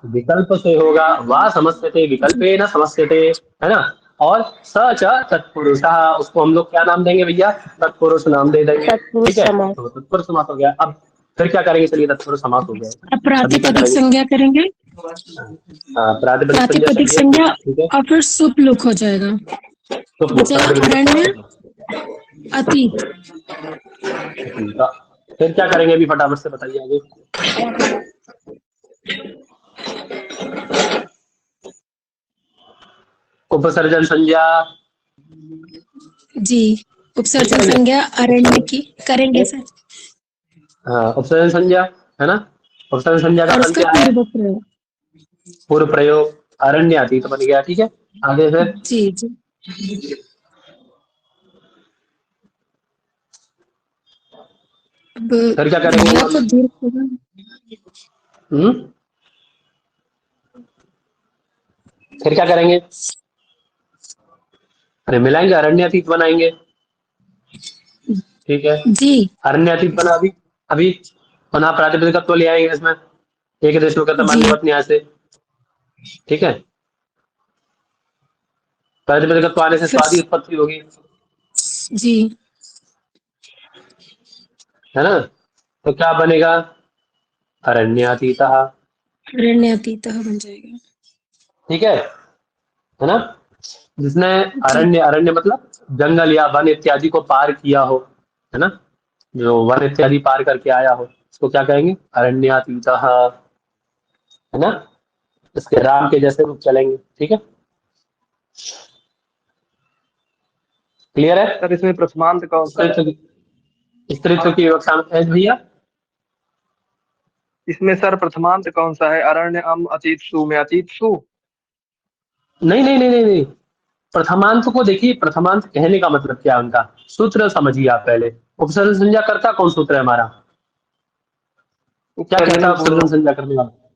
विकल्प से होगा, वाह समस्यते विकल्पे न समस्यते, है ना। और स च तत्पुरुषः, उसको हम लोग क्या नाम देंगे भैया, तत्पुरुष नाम दे देंगे। तत्पुरुष ठीक है, समास। तो तत्पुरुष समास हो गया। अब फिर क्या करेंगे, चलिए तत्पुरुष समास हो गया, अब अभी क्या प्रातिपदिक करेंगे, संज्ञा करेंगे। हाँ प्रातिपदिक संज्ञा प्रातिपदिक करिए। संज्ञा ठीक है, और फिर सुप लुक हो जाएगा। तो बचेगा अरण्य अतीत। ठीक है, फिर क्या करेंगे अभी फटाफट से बताइए आगे। उपसर्जन संज्ञा, जी, नहीं उपसर्जन करेंगे, संज्ञा अरण्य उपसर्जन, की करेंगे सर। हाँ उपसर्जन संज्ञा, है ना, उपसर्जन संज्ञा का और फल उसका क्या है, पूर्वक प्रयोग। पूर्व प्रयोग, अरण्य अतीत बन गया। ठीक है, आगे फिर, जी जी। अब फिर क्या करेंगे या हम तो लोग, दीर्घ होगा। हम्म, फिर क्या करेंगे, अरे मिलाएंगे, अरण्य अतीत बनाएंगे। ठीक है, जी अरण्य अतीत बना, अभी अभी पुनः प्रातिपदिकत्व ले आएंगे इसमें, एक देश में जी अन्यवत न्याय से। ठीक है, प्रातिपदिकत्व आने से फिर स्वादि उत्पत्ति होगी, जी है ना, तो क्या बनेगा, अरण्यातीत। अरण्य अतीत बन जाएगा। ठीक है ना, जिसने जी अरण्य, अरण्य मतलब जंगल या वन इत्यादि को पार किया हो, है ना, जो वन इत्यादि पार करके आया हो उसको क्या कहेंगे, अरण्यातीत, है ना, इसके राम के जैसे रूप चलेंगे। ठीक है, क्लियर है? सर इसमें प्रथमांत कौन सा है? स्त्रीत्व की विवक्षा में भैया इसमें सर प्रथमांत कौन सा है? अरण्य, अम, अतीत सु में अतीत सु। नहीं नहीं नहीं नहीं नहीं, प्रथमांत को देखिए, प्रथमांत कहने का मतलब क्या है उनका, सूत्र समझिए आप पहले। उपसर्जन संज्ञा करता कौन सूत्र है हमारा? क्या कहता है उपसर्जनम उपसर्जन पूर्वम। संज्ञा करने वाला?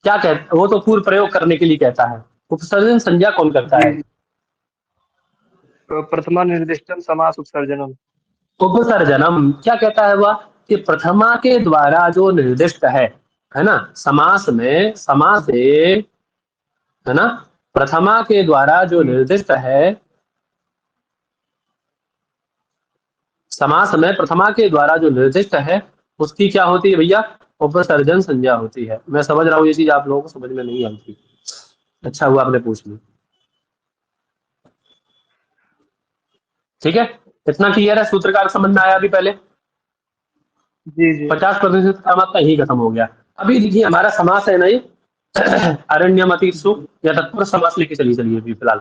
क्या कहता, वो तो पूर्व प्रयोग करने के लिए कहता है। उपसर्जन संज्ञा कौन करता है? जी, प्रथमा निर्दिष्टम समास उपसर्जनम। उपसर्जनम क्या कहता है वह, कि प्रथमा के द्वारा जो निर्दिष्ट है ना, समास में, समास से, है ना, प्रथमा के द्वारा जो जी निर्दिष्ट है, समास में प्रथमा के द्वारा जो निर्दिष्ट है, उसकी क्या होती है भैया? उपसर्जन संज्ञा होती है। मैं समझ रहा हूँ ये चीज आप लोगों को समझ में नहीं आती, अच्छा हुआ आपने पूछ ली। ठीक है, इतना क्लियर है? सूत्रकार समझ में आया अभी पहले? जी जी 50% काम आपका यही खत्म हो गया। अभी देखिए हमारा समास है ना ये, अरण्यम अतीतसु या तत्पुरुष समास लेके चलिए अभी फिलहाल।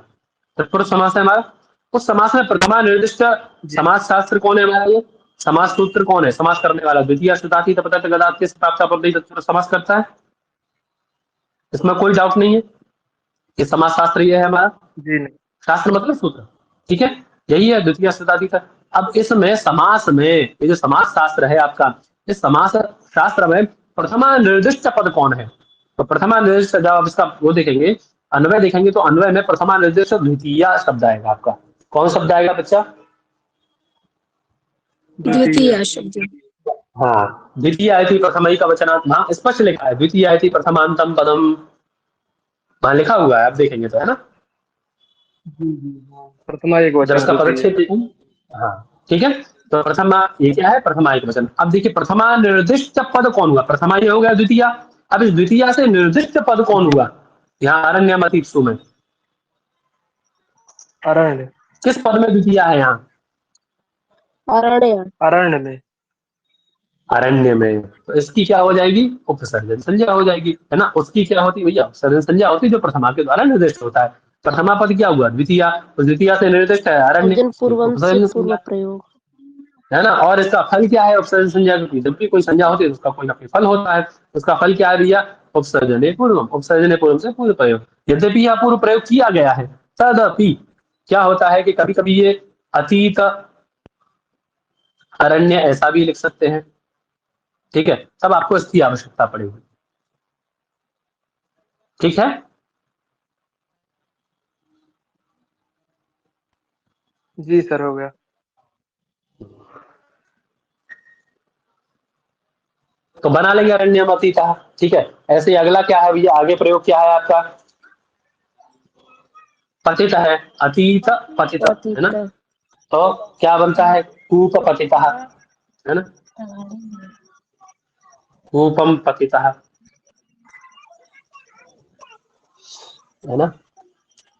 तत्पुरुष समास है हमारा। उस समास में प्रथमा निर्दिष्ट जी समास शास्त्र कौन है हमारा? ये समास सूत्र कौन है? समास करने वाला द्वितीय श्रुताति तपतत गदात् के प्राप्त तत्पुरुष समास करता है, इसमें कोई डाउट नहीं है कि समास शास्त्र ये है हमारा। जी नहीं। शास्त्र मतलब सूत्र, ठीक है, यही है द्वितीय श्रुतादि का। अब इसमें समास में, ये जो समास शास्त्र है आपका, इस समास शास्त्र में प्रथमा निर्दिष्ट पद कौन है? तो प्रथमा निर्दिष्ट, जब आप इसका वो देखेंगे, अन्वय देखेंगे, तो अन्वय में प्रथमा निर्दिष्ट द्वितीय शब्द आएगा आपका। कौन शब्द आएगा बच्चा? द्वितीय। द्वितीय शब्द। हाँ, द्वितीय आयति प्रथम का वचनात्, हाँ स्पष्ट लिखा है, द्वितीय आयति प्रथमांतम पदम, वहां लिखा हुआ है, आप देखेंगे तो, है ना? जी जी हाँ, प्रथमा एक जब वचन इसका द्वितीय। पदच्छेद देखेंगे, हाँ ठीक है। तो प्रथमा ये क्या है? प्रथमा एक वचन। अब देखिए प्रथमा निर्दिष्ट पद कौन हुआ? प्रथमा ये हो गया द्वितीय। अब इस द्वितीय से निर्दिष्ट पद कौन जी हुआ? यहाँ अरण्यम अतीतसु में अरण्य। किस पद में द्वितीय है? यहाँ अरण्य। अरण्य में। अरण्य में, तो इसकी क्या हो जाएगी? उपसर्जन संज्ञा हो जाएगी, है ना? उसकी क्या होती है भैया? उपसर्जन संज्ञा होती है, जो प्रथमा के द्वारा निर्दिष्ट होता है। प्रथमा पद क्या हुआ? द्वितीय, तो द्वितीय से निर्दिष्ट है अरण्य, सर्जन तो पूर्वम से उपसर्जन पूर्व संज्ञा, प्रयोग। है ना? और इसका फल क्या है? उपसर्जन संज्ञा की, जब भी कोई संज्ञा होती है तो उसका कोई ना कोई फल होता है। उसका फल क्या है भैया? उपसर्जन पूर्वम, उपसर्जन पूर्वम से पूर्व प्रयोग। यद्यपि यह पूर्व प्रयोग किया गया है, तदपि क्या होता है कि कभी कभी ये अतीत अरण्य ऐसा भी लिख सकते हैं, ठीक है, तब आपको इसकी आवश्यकता पड़ेगी, ठीक है। जी सर हो गया। तो बना लेंगे अरण्यम अतीतः, ठीक है। ऐसे ही अगला क्या है भैया? आगे प्रयोग क्या है आपका? पतित है, अतीत पतित, है ना? पतित। तो क्या बनता है? कूप पतितः, है ना? कूपम पतितः, है ना?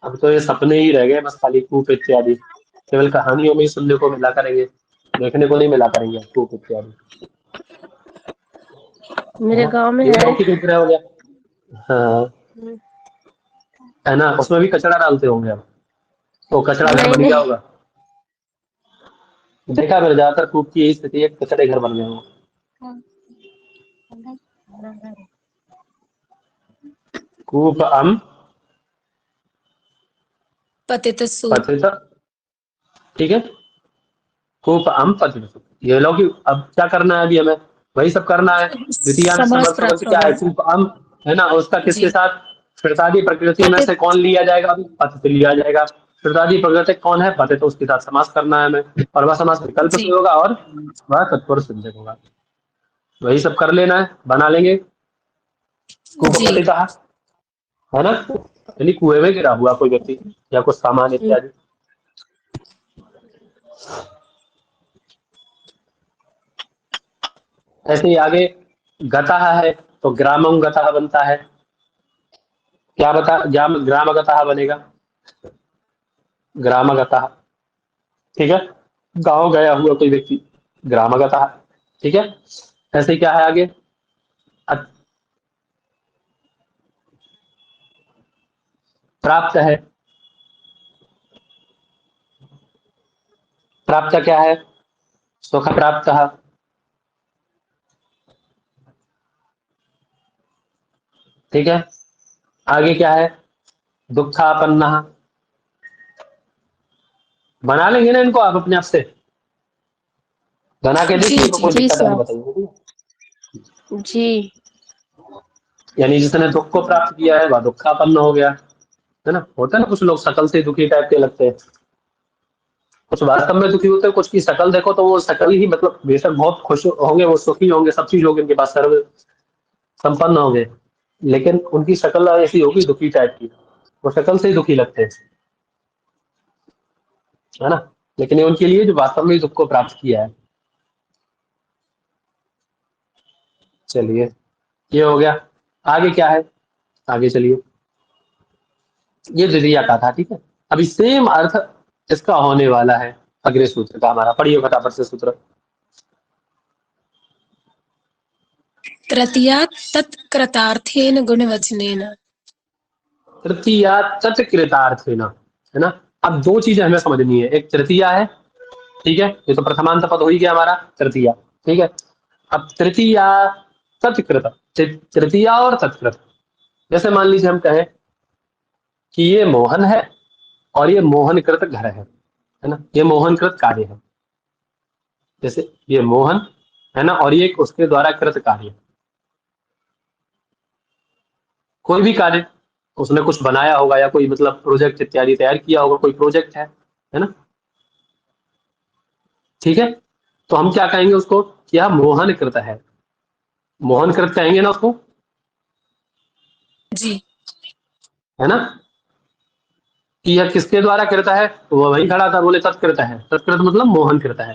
अब तो ये सपने ही रह गए बस, खाली कूप इत्यादि केवल कहानियों में ही सुनने को मिला करेंगे, देखने को नहीं मिला करेंगे कूप इत्यादि, है मेरे ना? गांव में ये है। लौकिक विग्रह हो गया, हाँ, है ना? उसमें भी कचरा डालते होंगे अब, तो कचरा घर नहीं बन गया नहीं। होगा। देखा मैंने ज्यादातर कूप की यही स्थिति है, कचरे घर बन गए होंगे। कूप अम पतित सु। पतित, ठीक है, कूप अम पतित, ये लो कि अब क्या करना है अभी हमें? वही सब करना है। द्वितीय में समास समर्थ प्राप्त प्रबंध क्या होगा। है? कूप अम, है ना? उसका किसके जी। साथ? श्रुतादि प्रकृति में से पतित। कौन लिया जाएगा? अभी पतित लिया जाएगा। श्रुतादि प्रकृति कौन है? पतित, उसके साथ समास करना है हमें, और वह समास विकल्प से जी। होगा और वह तत्पुरुष सिद्धक होगा। वही सब कर लेना है, बना लेंगे। कूप जी। पतित, है ना? यानी कुएं में गिरा हुआ कोई व्यक्ति या कुछ सामान हम्म, इत्यादि। ऐसे ही आगे गतः है, तो ग्रामम गतः बनता है। क्या बता, ग्राम गतः बनेगा, ग्राम गतः, ठीक है, गांव गया हुआ कोई व्यक्ति, ग्राम गतः, ठीक है। ऐसे ही क्या है आगे? अत- प्राप्त है, प्राप्त क्या है? सुख प्राप्त। ठीक है, आगे क्या है? दुखापन्न। बना लेंगे ना इनको आप अपने आप से, बना के देखिए तो कोई जी दिक्कत है तो सर। बताइए। जी। यानी जिसने दुख को प्राप्त किया है वह दुखापन्न हो गया, है ना। होता है ना कुछ लोग शकल से दुखी टाइप के लगते हैं, कुछ वास्तव में दुखी होते हैं, कुछ की शकल देखो तो वो शकल ही मतलब बेशक बहुत खुश होंगे, वो सुखी होंगे, सब चीज होगी उनके पास, सर्व संपन्न होंगे, लेकिन उनकी शक्ल ऐसी होगी दुखी टाइप की, वो शक्ल से ही दुखी लगते हैं, है ना। लेकिन ये उनके लिए जो वास्तव में दुख को प्राप्त किया है। चलिए ये हो गया, आगे क्या है? आगे चलिए, ये द्वितीया का था, ठीक है। अभी सेम अर्थ इसका होने वाला है अगले सूत्र का हमारा, पढ़िए फटाफट से सूत्र। तृतीया तत्कृतार्थेन गुणवचनेन। तृतीया तत्कृतार्थेन, है ना। अब दो चीजें हमें समझनी है, एक तृतीया है, ठीक है, ये तो प्रथमांत पद हो ही गया हमारा तृतीया, ठीक है। अब तृतीया तत्कृत, तृतीया और तत्कृत, जैसे मान लीजिए हम कहें कि ये मोहन है और ये मोहनकृत घर है ना, ये मोहनकृत कार्य है, जैसे ये मोहन है ना, और ये उसके द्वारा कृत कार्य, कोई भी कार्य, उसने कुछ बनाया होगा या कोई मतलब प्रोजेक्ट इत्यादि तैयार किया होगा, कोई प्रोजेक्ट है ना, ठीक है। तो हम क्या कहेंगे उसको, क्या मोहनकृत है, मोहनकृत कहेंगे ना उसको, जी। है ना। कि यह किसके द्वारा कृत है, तो वो वही खड़ा था, बोले तत्कृत है, तत्कृत मतलब मोहन कृत है,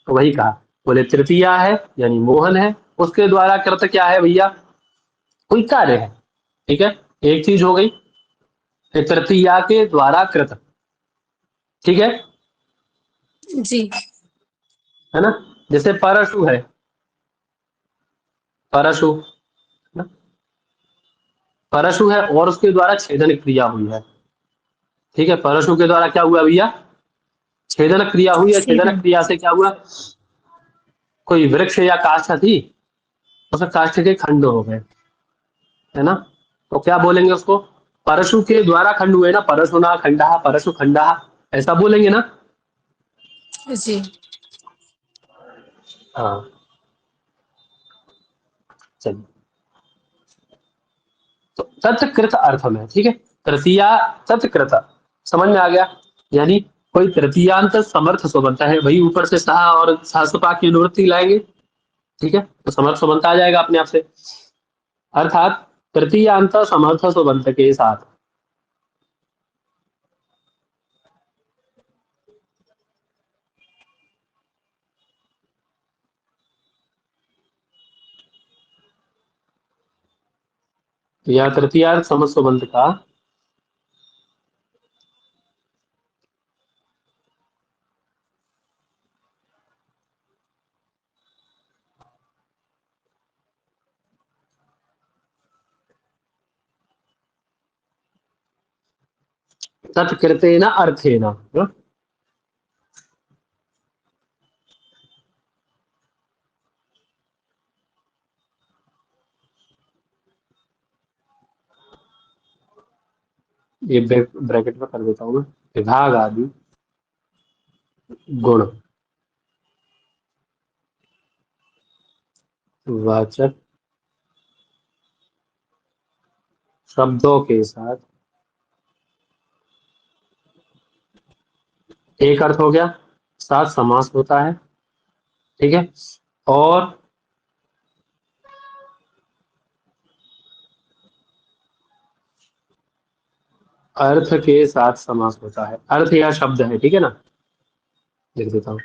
तो वही कहा, बोले तृतीया है यानी मोहन है, उसके द्वारा कृत क्या है भैया, कोई कार्य है, ठीक है। एक चीज हो गई, तृतीया के द्वारा कृत, ठीक जी। है ना। जैसे परशु है, परशु ना, परशु है और उसके द्वारा छेदन क्रिया हुई है, ठीक है। परशु के द्वारा क्या हुआ भैया, छेदन क्रिया हुई है, छेदन छेदन। क्रिया से क्या हुआ, कोई वृक्ष या काष्ठ थी, उस काष्ठ के खंड हो गए, है ना। तो क्या बोलेंगे उसको, परशु के द्वारा खंड हुए ना, परशुना खंडा, परशु खंडा, ऐसा बोलेंगे ना। जी। हाँ, चलिए, तो तत्कृत अर्थ में, ठीक है, तृतीया तत्कृत, समझ में आ गया। यानी कोई तृतीयांत समर्थ सो बनता है, वही ऊपर से सहा और सहसपा की अनुवृत्ति लाएंगे, ठीक है, तो समर्थ सो बनता आ जाएगा अपने आप से, अर्थात तृतीयांत समर्थ सो बनत के साथ या तृतीयार्थ समर्थ सो बनत का तत्कृतेन अर्थेन, हाँ? ये ब्रैकेट में कर देता हूँ मैं, विभाग आदि गुण वाचक शब्दों के साथ, एक अर्थ हो गया, साथ समास होता है, ठीक है, और अर्थ के साथ समास होता है, अर्थ या शब्द है, ठीक है ना, लिख देता हूँ,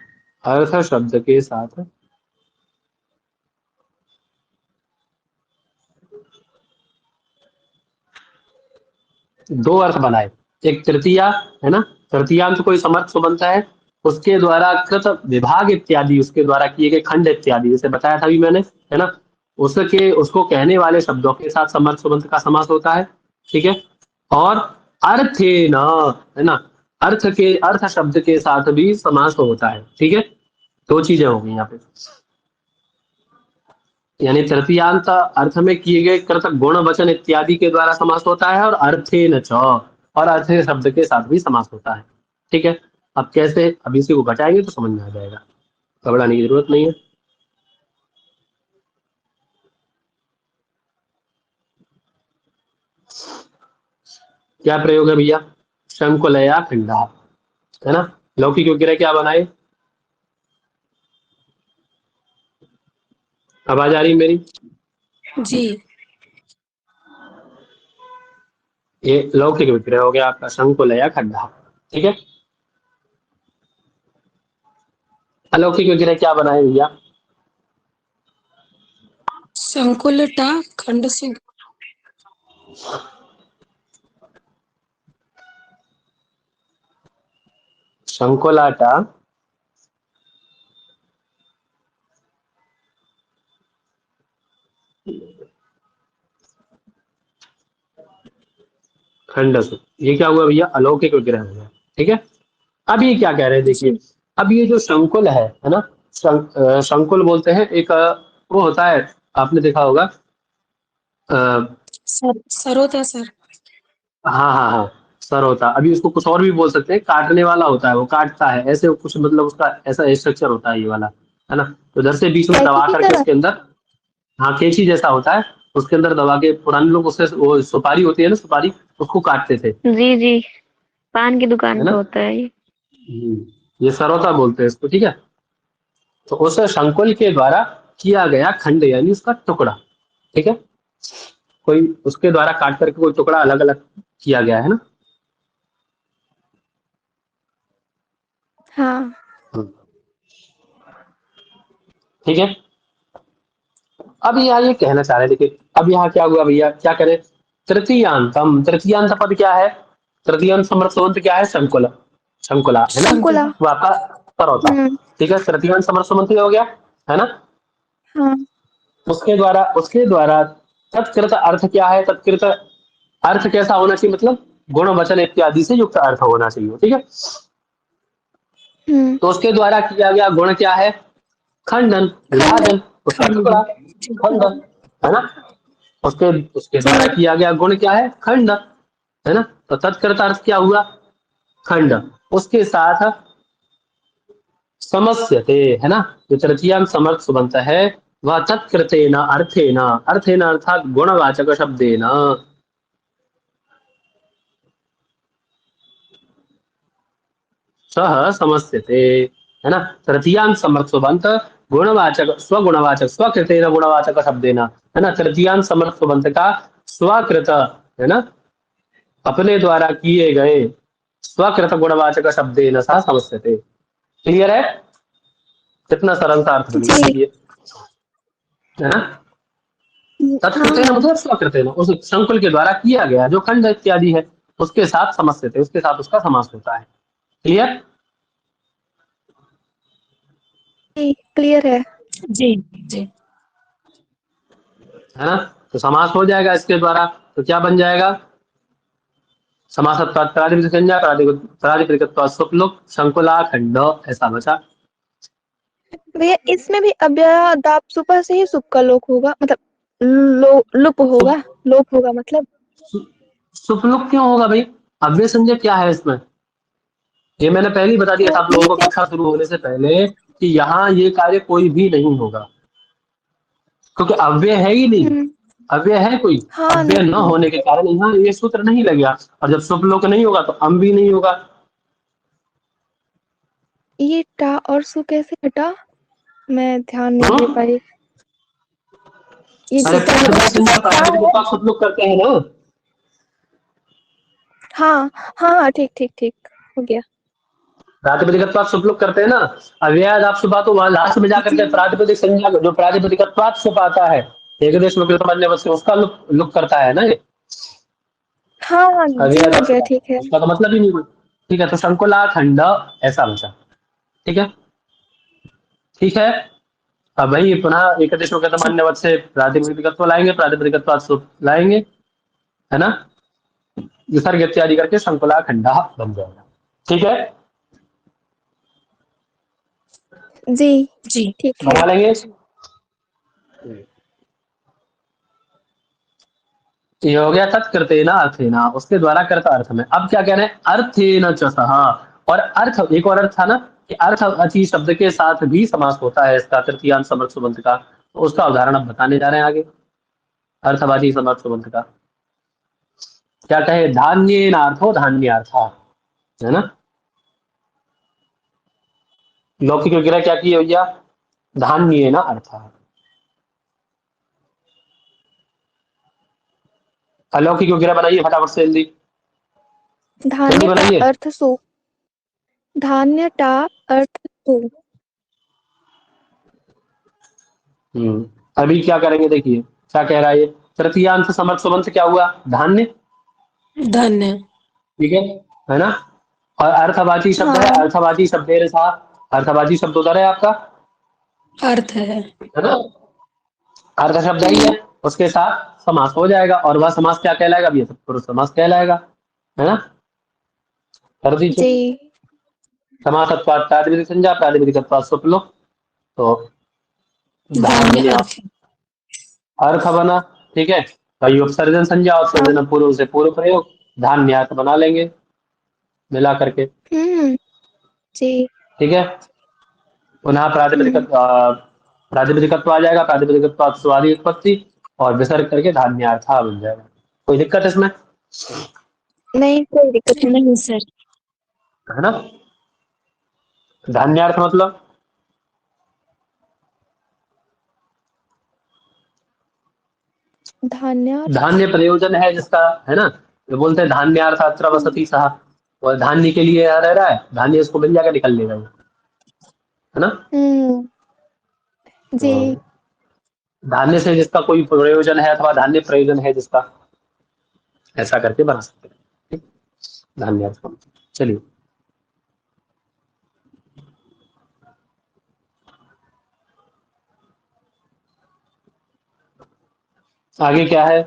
अर्थ शब्द के साथ दो अर्थ बनाए, एक तृतीया, है ना, तृतीयांत कोई समर्थ सो बनता है, उसके द्वारा कृत विभाग इत्यादि, उसके द्वारा किए गए खंड इत्यादि, जैसे बताया था अभी मैंने, है ना, उसके उसको कहने वाले शब्दों के साथ समर्थ सुबंत का समास होता है, ठीक है। और अर्थे न, है ना, अर्थ शब्द के साथ भी समास होता है। ठीक है, दो चीजें हो गई यहाँ पे, यानी तृतीयांत अर्थ में किए गए कृत गुण वचन इत्यादि के द्वारा समास होता है, और अर्थेन च, और अर्थ शब्द के साथ भी समास होता है। ठीक है, अब कैसे, अब इसी को घटाएंगे तो समझ में आ जाएगा, घबराने की जरूरत नहीं है। क्या प्रयोग है भैया? शंकुलया खंडा, है ना। लौकिक विग्रह क्या बनाए? आवाज आ रही है मेरी? जी। ये लौकिक विग्रह हो गया आपका शंकुलया खंडा। ठीक है, अलौकिक विग्रह क्या बनाए भैया? संकुलटा खंडसु। शंकुलाटा खंडसु, ये क्या हुआ भैया? अलौकिक विग्रह हो गया। ठीक है, अब ये क्या कह रहे हैं देखिए, अब ये जो संकुल है ना, संकुल बोलते हैं एक वो होता है, आपने देखा होगा। सर होता है सर। हाँ हाँ हाँ, सर होता है। अभी उसको कुछ और भी बोल सकते हैं, काटने वाला होता है, वो काटता है ऐसे कुछ, मतलब उसका ऐसा स्ट्रक्चर होता है ये वाला, है ना। तो इधर से बीच में कैंची दबा की करके तरह। उसके अंदर, हाँ कैंची जैसा होता है, उसके अंदर दबा के पुराने लोग उससे, वो सुपारी होती है ना, सुपारी, उसको काटते थे, जी जी, पान की है दुकान ना। पे होता है ये। ये सरौता बोलते हैं इसको। ठीक है, तो उस शंकुल के द्वारा किया गया खंड, यानी उसका टुकड़ा। ठीक है, कोई उसके द्वारा काट करके कोई टुकड़ा अलग अलग किया गया है ना। हाँ। ठीक है, अब यहाँ ये कहना चाह रहे हैं, देखिए अब यहाँ क्या हुआ भैया, क्या करें? तृतीयांतम, तृतीयांत पद क्या है? तृतीयांत समर्थ क्या है? शंकुल, शंकुला, है ना, शंकुला। वो आपका सरौता। हम्म। ठीक है, तृतीयांत समर्थ हो गया, है ना। हाँ। उसके द्वारा तत्कृत अर्थ क्या है? तत्कृत अर्थ कैसा होना चाहिए? मतलब गुण वचन इत्यादि से युक्त अर्थ होना चाहिए। ठीक है, हम्म। तो उसके द्वारा किया गया गुण क्या है? खंडन, खंड विभाजन, उसका खंड। टुकड़ा, खंडन, है ना। उसके उसके द्वारा जी। किया गया गुण क्या है? खंड, है ना। तो तत्कृत अर्थ क्या हुआ? खंड। उसके साथ समस्यते, है ना, जो तृतीयांत समर्थ सुबंत है, वह तत्कृतेन अर्थेन, अर्थेन अर्थात गुणवाचक शब्देन, सह समस्यते, है ना। तृतीयांत समर्थ सुबंत गुणवाचक, स्वगुणवाचक, स्वकृतेन गुणवाचक शब्देन, है ना। तृतीयांत समर्थ सुबंत का स्वकृत, है ना, अपने द्वारा किए गए स्वकृत गुणवाचक शब्देन सह समस्यते। क्लियर है? कितना सरल सा अर्थ बन गया जी। देखिए, है ना। हाँ तत्कृतेन हाँ। मतलब स्वकृतेन, उस संकुल के द्वारा किया गया जो खंड इत्यादि है, उसके साथ समस्यते, उसके साथ उसका समास होता है। क्लियर? जी क्लियर है। जी। जी। है ना, तो समास हो जाएगा इसके द्वारा, तो क्या बन जाएगा? समासत्वात् प्रातिपदिक संज्ञा, प्रातिपदिकत्वात् सुपलुक, शंकुला खंड, ऐसा बचा। भैया इसमें भी अव्ययदाप सुपा से ही सुप का लोप होगा, मतलब लुप सुप, होगा, लोप होगा मतलब। सुपलुक क्यों होगा भाई? अव्यय संज्ञा क्या है इसमें? ये मैंने पहले ही बता दिया था आप ये लोगों को क्या। कक्षा शुरू होने से पहले, कि यहाँ ये कार्य कोई भी नहीं होगा, क्योंकि अव्यय है ही नहीं। हम्म। अव्यय है कोई, हाँ अव्यय न नहीं। होने के कारण यहाँ ये सूत्र नहीं लगेगा, और जब सुपलोक नहीं होगा तो अम भी नहीं होगा। ये टा और सु कैसे हटा, मैं ध्यान नहीं दे हम्म? पाई। ये अरे जो प्रातिपदिक संज्ञा टा प्रातिपदिक है। का सुपलुक करते हैं ना। हाँ हाँ हाँ, ठीक ठीक ठीक, हो गया। प्रातिपदिकत्वात् सुपलुक करते हैं ना। अव्ययाद आप सुपा, तो वहां लास्ट में जाकर के प्रातिपदिक संज्ञा जो प्रातिपदिकत्वात् सुप आता है, एक देश में कृतमन्य उसका लुक लुक करता है ना ये। हाँ हाँ जी, अव्ययाद हो आप गया, सुपा, ठीक है। उसका तो मतलब ही नहीं कोई। ठीक है, तो शंकुला खंड ऐसा बचा। ठीक है, ठीक है। अब वही पुनः एक देश में कृतमन्य से प्रातिपदिकत्व लाएंगे, प्रातिपदिकत्वात् सुप लाएंगे, है ना। विसर्ग इत्यादि करके शंकुला खंडा बन जाएगा। ठीक है, जी जी ठीक है। बना लेंगे। ये हो गया तत्कृतेन अर्थेन, उसके द्वारा कृत अर्थ में। अब क्या कह रहे हैं, अर्थेन च सह। और अर्थ, एक और अर्थ था ना कि अर्थ अति शब्द के साथ भी समास होता है इसका, तृतीयांत समर्थ सुबंध का। तो उसका उदाहरण अब बताने जा रहे हैं आगे, अर्थवादी समर्थ सुबंध का। क्या कहे, धान्येनार्थो धान्यार्था, है ना। लौकिक विग्रह क्या किए भैया, धान्येन अर्थ। अलौकिक विग्रह बनाइए फटाफट से, जल्दी जल्दी धान्य टा बनाइए। अर्थ सु, धान्य टा अर्थ सु। अभी क्या करेंगे, देखिए क्या कह रहा है ये, तृतीयांत समर्थ सुबंध क्या हुआ, धान्य, धन्य ठीक है ना। और अर्थवाची शब्द है, हाँ अर्थवाची शब्द है रसा, अर्थवाची शब्द उधर है आपका, अर्थ है। है ना। अर्थ शब्द ही है, उसके साथ समास हो जाएगा, और वह समास क्या कहलाएगा, भी पुरुष समास कहलाएगा, है ना। कर दीजिए, जी। समासत्वात् प्रातिपदिक संज्ञा, प्रातिपदिकत्वात् सुपलो। तो धान्य धान्य अर्थ। अर्थ बना, ठीक है। तो उपसर्जन संज्ञा और हाँ। सर्जन पूर्व से पूर्व प्रयोग, धान्यार्थ बना लेंगे मिला करके, हम्म। जी। ठीक है। पुनः हम्म। प्रातिपदिकत्व आ जाएगा, प्रातिपदिकत्व स्वादि उत्पत्ति, और विसर्ग करके धान्यार्था बन जाएगा। कोई दिक्कत इसमें, नहीं कोई दिक्कत नहीं। नहीं सर। है ना। धान्यार्थ मतलब धान्यार्थ। धान्य प्रयोजन है जिसका, है ना। ये बोलते हैं धान्यार्थ अत्र वसति सह, और धान्य के लिए यहाँ रह रहा है, धान्य इसको मिल जाकर निकल लेगा वो, है ना। हम्म। तो जी। धान्य से जिसका कोई प्रयोजन है, अथवा धान्य प्रयोजन है जिसका, ऐसा करके बना सकते हैं, ठीक। धान्यार्थ। चलिए आगे क्या है,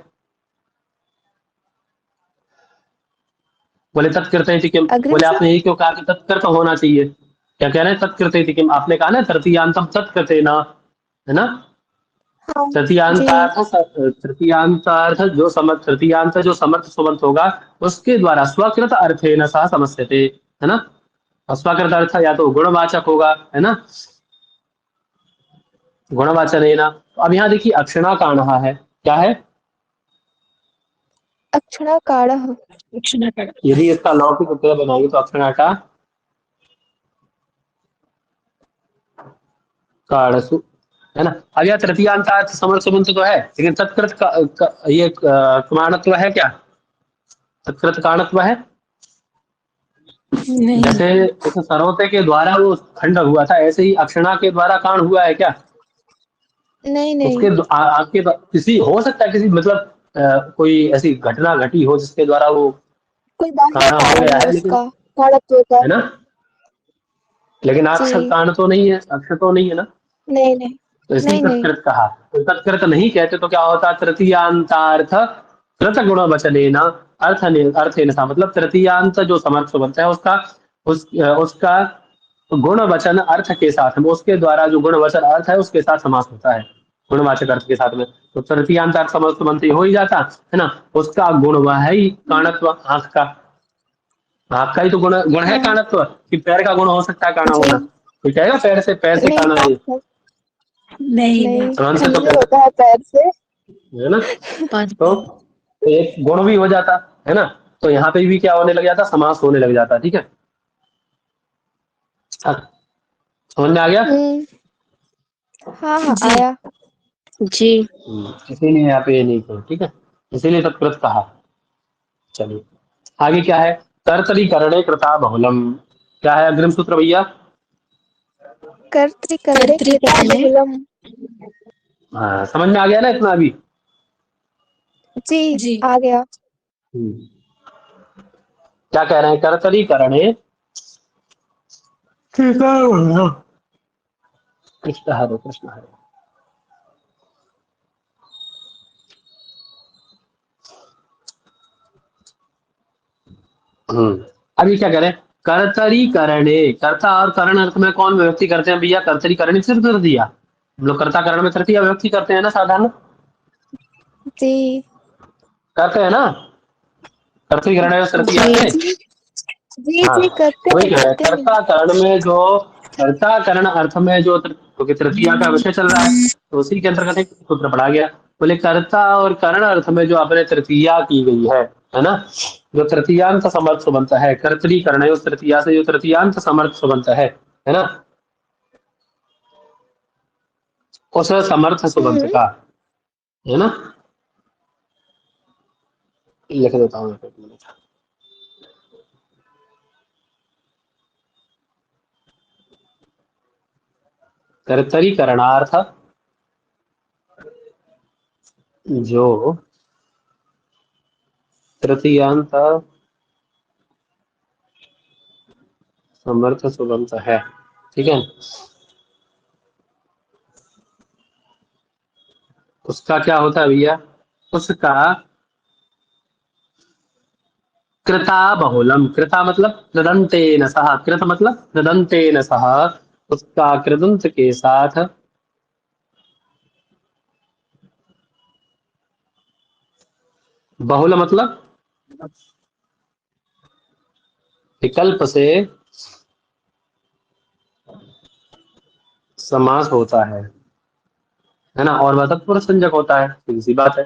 बोले तत्कृत इति किम, अग्रिम बोले से। आपने यही क्यों कहा कि तत्कृत होना चाहिए, क्या कह रहे हैं, तत्कृत इति किम, आपने कहा ना तृतीयांतम तत्कृते न, है ना। हाँ। जी। तृतीयांतार्थ जो समर्थ, तृतीयांत जो समर्थ सुबंत होगा, उसके द्वारा स्वकृत अर्थेन सह समस्यते, है ना। और स्वकृत अर्थ या तो गुणवाचक होगा, है ना, गुणवाचन है ना। तो अब यहाँ देखिए अक्षणा काणहा है, क्या है, अक्षराकारः। दक्षिणा का। यदि इसका लौकिक उत्तर बनाएंगे तो अक्षणा का काणसु, है ना। अब यह तृतीयांतार्थ समर्थ सुबंत तो है, लेकिन तत्कृत ये प्रमाणत्व है क्या, तत्कृत कारणत्व है। नहीं जैसे इस सर्वते के द्वारा वो खंड हुआ था, ऐसे ही अक्षणा के द्वारा कांड हुआ है क्या, नहीं उसके नहीं। आपके किसी हो सकता है, किसी मतलब कोई ऐसी घटना घटी हो जिसके द्वारा वो कोई बाह्य काणा हो कारण गया है है, लेकिन, उसका, कारणत्व का। है ना। लेकिन जी। अक्षर कांड तो नहीं है, अक्षर तो नहीं है ना। नहीं नहीं। तो इसलिए नहीं नहीं। तत्कृत कहा, तो तत्कृत नहीं कहते तो क्या होता, तृतीयांतार्थ कृत गुण वचनेन अर्थेन सा, मतलब तृतीयांत जो समर्थ बनता है उसका, उसका गुण वचन अर्थ के साथ में, उसके द्वारा जो गुण वचन अर्थ है उसके साथ समास होता है, गुणवाचक अर्थ के साथ में। तो तृतीयांत अर्थ समर्थ बनते हो ही जाता है ना। उसका गुण वह है ही काणत्व, आंख का, आंख का ही तो गुण गुण है हाँ। काणत्व, कि पैर का गुण हो सकता है काणा जी। होना, कोई कहेगा पैर से नहीं काणा है, नहीं नहीं। नहीं, तुरंत से तो खंजर कहते होता है पैर से। है ना। पाँच। तो एक गुण भी हो जाता है ना। तो यहाँ पे भी क्या होने लग जाता, समास होने लग जाता, ठीक है। अब समझ में आ गया। हम्म। हाँ हाँ जी आया। जी। इसीलिए यहाँ पे ये नहीं कहो, ठीक है, इसीलिए तत्कृत कहा। चलिए आगे क्या है, कर्तरीकरणे कृता बहुलम, क्या है अग्रिम सूत्र भैया। कर्तृकरणे कृता कर्तृकरण है। बहुलम। हाँ समझ में आ गया ना इतना अभी। जी। जी। आ गया। हम्म, क्या कह रहे हैं, कर्तरीकरणे कृता बहुलम। कृष्ण हरे। अभी क्या करें, कर्तरी करणे, कर्ता और करण अर्थ में कौन विभक्ति करते हैं भैया? कर्तरी करणी सिर्फ तृतीया, हम लोग कर्ता करण में तृतीया विभक्ति करते हैं ना साधारण, जी करते हैं ना, कर्तरी करणे तृतीया जी से। जी जी हाँ जी वही कह रहे हैं, करते हैं। कर्ता करण में जो कर्ता करण अर्थ में जो क्योंकि तृतीया का विषय चल रहा है तो उसी के अंतर्गत एक सूत्र पढ़ा गया। बोले कर्ता और करण अर्थ में जो आपने तृतीया की गई है ना, जो तृतीयांत समर्थ बनता है, कर्तरी करण उस तृतीया से जो तृतीयांत समर्थ बनता है ना, उस समर्थ सुबंत हम्म का, है ना, लिख देता हूँ एक मिनट। कर्तरी करणार्थ जो तृतीयांत समर्थ सुबंत है, ठीक है, उसका क्या होता है भैया? उसका कृता बहुलम, कृता मतलब कृदंतेन सह, कृत मतलब कृदंतेन सह, उसका कृदंत के साथ बहुल मतलब विकल्प से समास होता है ना, और मतलब पुरुष संजक होता है, सीधी सी बात है।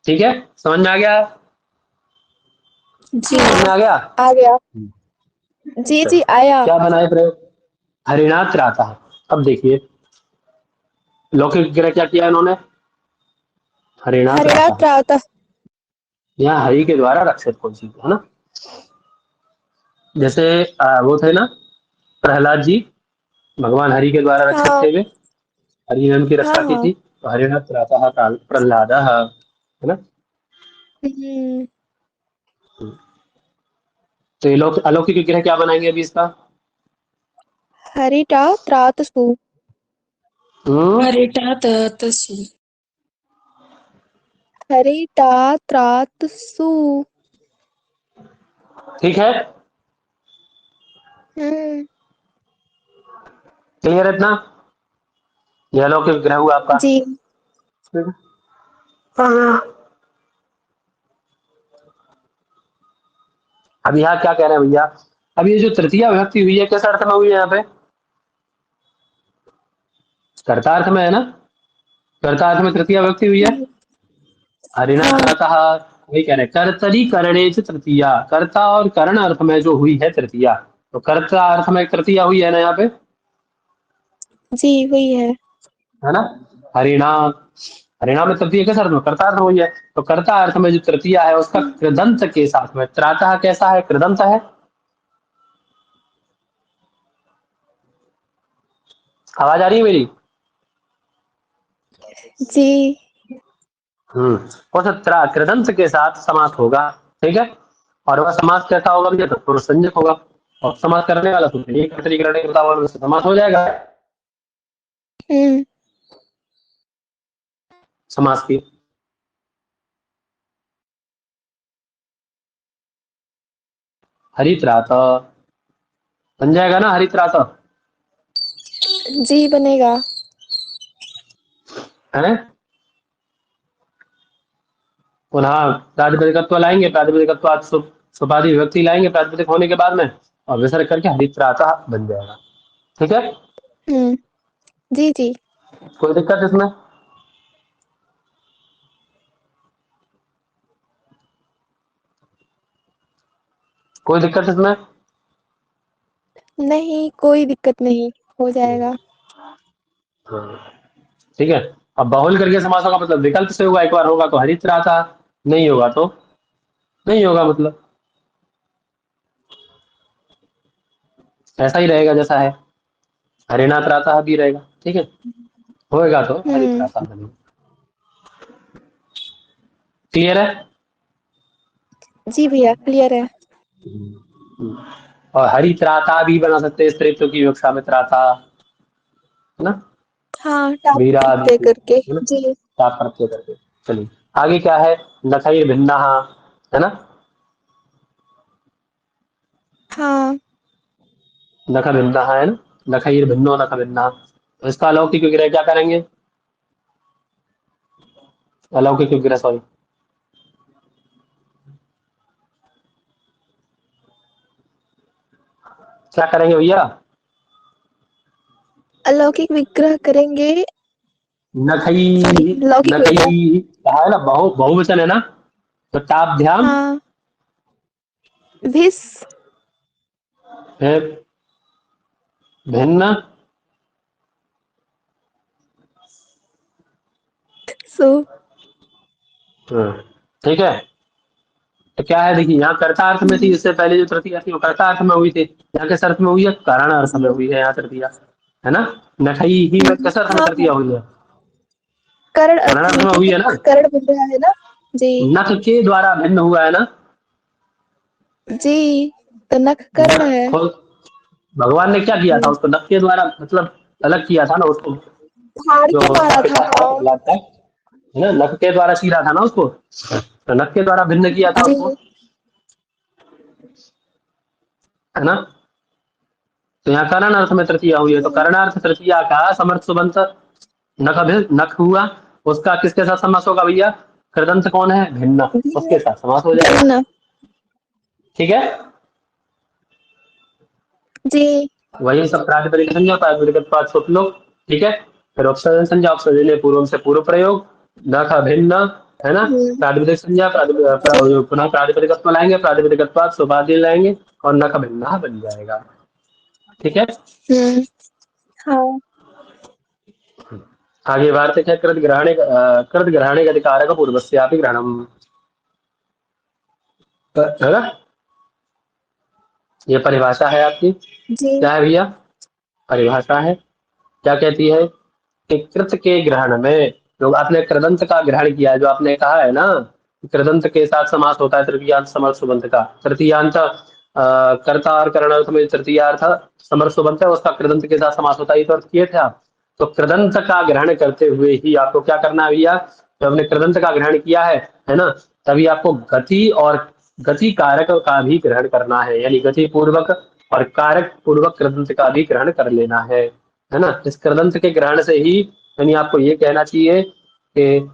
ठीक है, समझ में आ गया? जी समझ में आ गया? आ गया। जी चलो, जी आया। क्या बनाए प्रयोग? हरिणात राता। अब देखिए लौकिक ग्रह क्या किया इन्होंने? हरिणात राता, हरिणात रावता। यहाँ हरि के द्वारा रक्षित कोई चीज है ना, जैसे वो थे ना प्रहलाद जी, भगवान हरि के द्वारा रक्षित हाँ थे वे, हरि ने उनकी हाँ रक्षा की हाँ। थी, तो हरिणात राता प्रहलाद है ना। हम्म तो ये लोग अलौकिक विग्रह क्या बनाएंगे अभी इसका? हरिटा त्रातसु। हम्म, हरिटा तसु। हरिटा त्रातसु। ठीक है, हम्म क्लियर है इतना? ये अलौकिक विग्रह हुआ आपका। जी ठीक है? हाँ। अब यहाँ क्या कह रहे हैं भैया? अब ये जो तृतीया विभक्ति हुई है किस अर्थ में हुई है यहाँ पे? कर्तार्थ में है ना, कर्तार्थ में तृतीया विभक्ति हुई है, हरिणा हाँ त्रातः, वही कह रहे हैं कर्तरी करणे च तृतीया, कर्ता और करण अर्थ में जो हुई है तृतीया, तो कर्ता अर्थ में तृतीया हुई है ना यहाँ पे, जी वही है। है ना, हरिणा, हरिणा में तृतीया किस अर्थ में? कर्ता अर्थ में हुई है, तो कर्ता अर्थ में जो तृतीया है उसका कृदंत के साथ में, त्रातः कैसा है? कृदंत है। आवाज आ रही है मेरी? जी उस कृदंत के साथ समास होगा, ठीक है, और वह समास कैसा होगा भैया? तो पुरुष संज्ञक होगा, और समास करने वाला तो एक कर्तरी करने के बाद समास हो जाएगा हम्म समास की। हरित्रात बन जाएगा ना, हरित्रात जी बनेगा। है। पुनः प्रातिपदिकत्व लाएंगे, प्रातिपदिकत्व सुपाधि विभक्ति लाएंगे प्रातिपदिक होने के बाद में, और विसर्ग करके हरित्रात बन जाएगा। ठीक है, हम्म जी जी कोई दिक्कत इसमें? कोई दिक्कत इसमें? नहीं कोई दिक्कत नहीं, हो जाएगा। हाँ, ठीक है। अब बहुल करके समास होगा मतलब विकल्प से होगा, एक बार होगा तो हरित्रात, नहीं होगा तो नहीं होगा, मतलब ऐसा ही रहेगा जैसा है, हरिनाथ राता भी रहेगा। ठीक है, होएगा तो हम्म हरित्राता बनेगा। क्लियर है? जी भैया क्लियर है। हम्म। और हरित्राता भी बना सकते हैं, स्त्रीत्व की विवक्षा में त्राता, है ना, हाँ टाप वीरा प्रत्यय आदि, करके। है ना, जी ताप प्रत्यय करके। चलिए आगे क्या है? नखैर भिन्ना, है ना, हाँ नख भिन्ना है ना, नखैर भिन्नो नख भिन्ना। तो इसका अलौकिक विग्रह क्या करेंगे? अलौकिक विग्रह, सॉरी। क्या करेंगे भैया? अलौकिक विग्रह करेंगे। नखई, सॉरी, लौकिक नखई विग्रह। कहा है ना, बहुवचन है ना, तो ताभ्याम हाँ, भिस है भिन्न। सु। ठीक है। तो क्या है, देखिए यहाँ कर्ता अर्थ में थी, इससे पहले जो तृतीया थी वो कर्ता अर्थ में हुई थी, यहाँ किस अर्थ में हुई है? कारण अर्थ में हुई है यहाँ तृतीया, है ना। नखई ही में किस अर्थ में हाँ, तृतीया हुई है? करण कारण अर्थ अर्थ में, में हुई क्योंकि है ना। करण विग्रह है ना। जी नख के द्वारा भिन्न हुआ है ना। जी, तो नख करण नख है। खुद भगवान ने क्या किया था, उसको नख के द्वारा मतलब अलग किया था ना उसको, फाड़ जो के उसका मारा था। पिता था हाँ प्रहलाद था, है ना, नख के द्वारा चीरा था ना उसको, तो नख के द्वारा भिन्न किया था जी। उसको, है ना। तो यहाँ करण अर्थ में तृतीया हुई है, तो करणार्थ तृतीया का समर्थ सुबंत नख नख हुआ, उसका किसके साथ समास होगा भैया? कृदंत कौन है? भिन्न, उसके साथ समास हो जाएगा। भिन्न। ठीक है। जी वही सब प्रातिपदिक संज्ञा प्रातिपदिक छुप लो। ठीक है। फिर उपसर्जन संज्ञा, उपसर्जन पूर्व से पूर्व प्रयोग, नख भिन्न, है ना। हम्म, प्रातिपदिक संज्ञा जी पुनः प्रातिपदिकत्व लाएंगे, प्रातिपदिकत्व सुपाधि लाएंगे और नख भिन्न बन जाएगा। ठीक है। हम्म, हाँ आगे वार्तिक है कृत ग्रहणे अधिकारक पूर्वस्यापि ग्रहणम, है ना। ये परिभाषा है आपकी। जी। क्या है भैया? परिभाषा है। क्या कहती है कि कृत के ग्रहण में, जो आपने कृदंत का ग्रहण किया है, जो आपने कहा है ना कि कृदंत के साथ समास होता है तृतीयांत समर्थ सुबंत का, तृतीयांत कर्ता और करणार्थ में तृतीयार्थ समर्थ सुबंत है, उसका कृदंत के साथ समास होता है, ये तो अर्थ किए थे आप। तो कृदंत का ग्रहण करते हुए ही आपको क्या करना है भैया? जब आपने कृदंत का ग्रहण किया है ना, तभी आपको गति और गति कारक का भी ग्रहण करना है, यानी गति पूर्वक और कारक पूर्वक कृदंत का भी ग्रहण कर लेना है ना। इस कृदंत के ग्रहण से ही, यानी आपको ये कहना चाहिए कि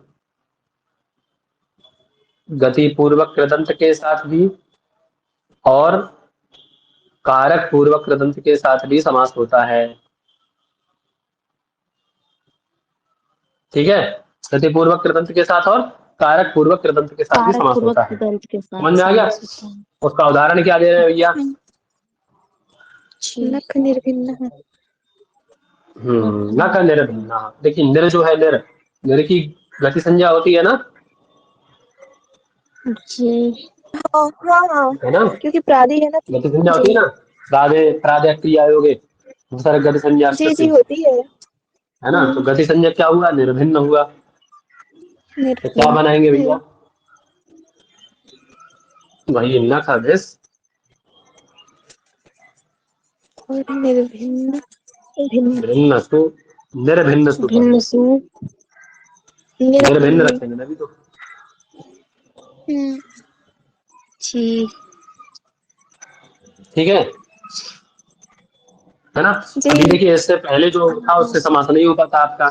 गति पूर्वक कृदंत के साथ भी और कारक पूर्वक कृदंत के साथ भी समास होता है। ठीक है। गति पूर्वक कृदंत के साथ और कारक पूर्वक कृदंत के साथ भी कारक समास पूर्वक होता है। कृदंत के साथ समझ में आ गया? समास होता है। उसका उदाहरण क्या दे रहे हैं भैया? जी। नख निर्भिन्न है। न का निर्भिन्न। देखिए निर जो है, निर की गति संज्ञा होती है ना, जी। हाँ हाँ हाँ, है ना। क्योंकि प्रादी है ना। गति संज्ञा होती जी है ना, प्रादे क्रिया योगे दूसरा गति संज्ञा जी जी, कृति, होती है। है ना। तो गति संज्ञा क्या हुआ? निर्भिन्न हुआ। तो क्या निर्भिन्न। बनाएंगे भैया? वही नख आदेश और निर्भिन्न, भिन्न, भिन्न सु, निर्भिन्न सु कर भिन्न दो। सु। निर्भिन्न निर्भिन्न। रखेंगे ना अभी तो। हम्म, जी। ठीक है ना। अभी जी देखिए इससे पहले जो था उससे समास नहीं हो पाता आपका,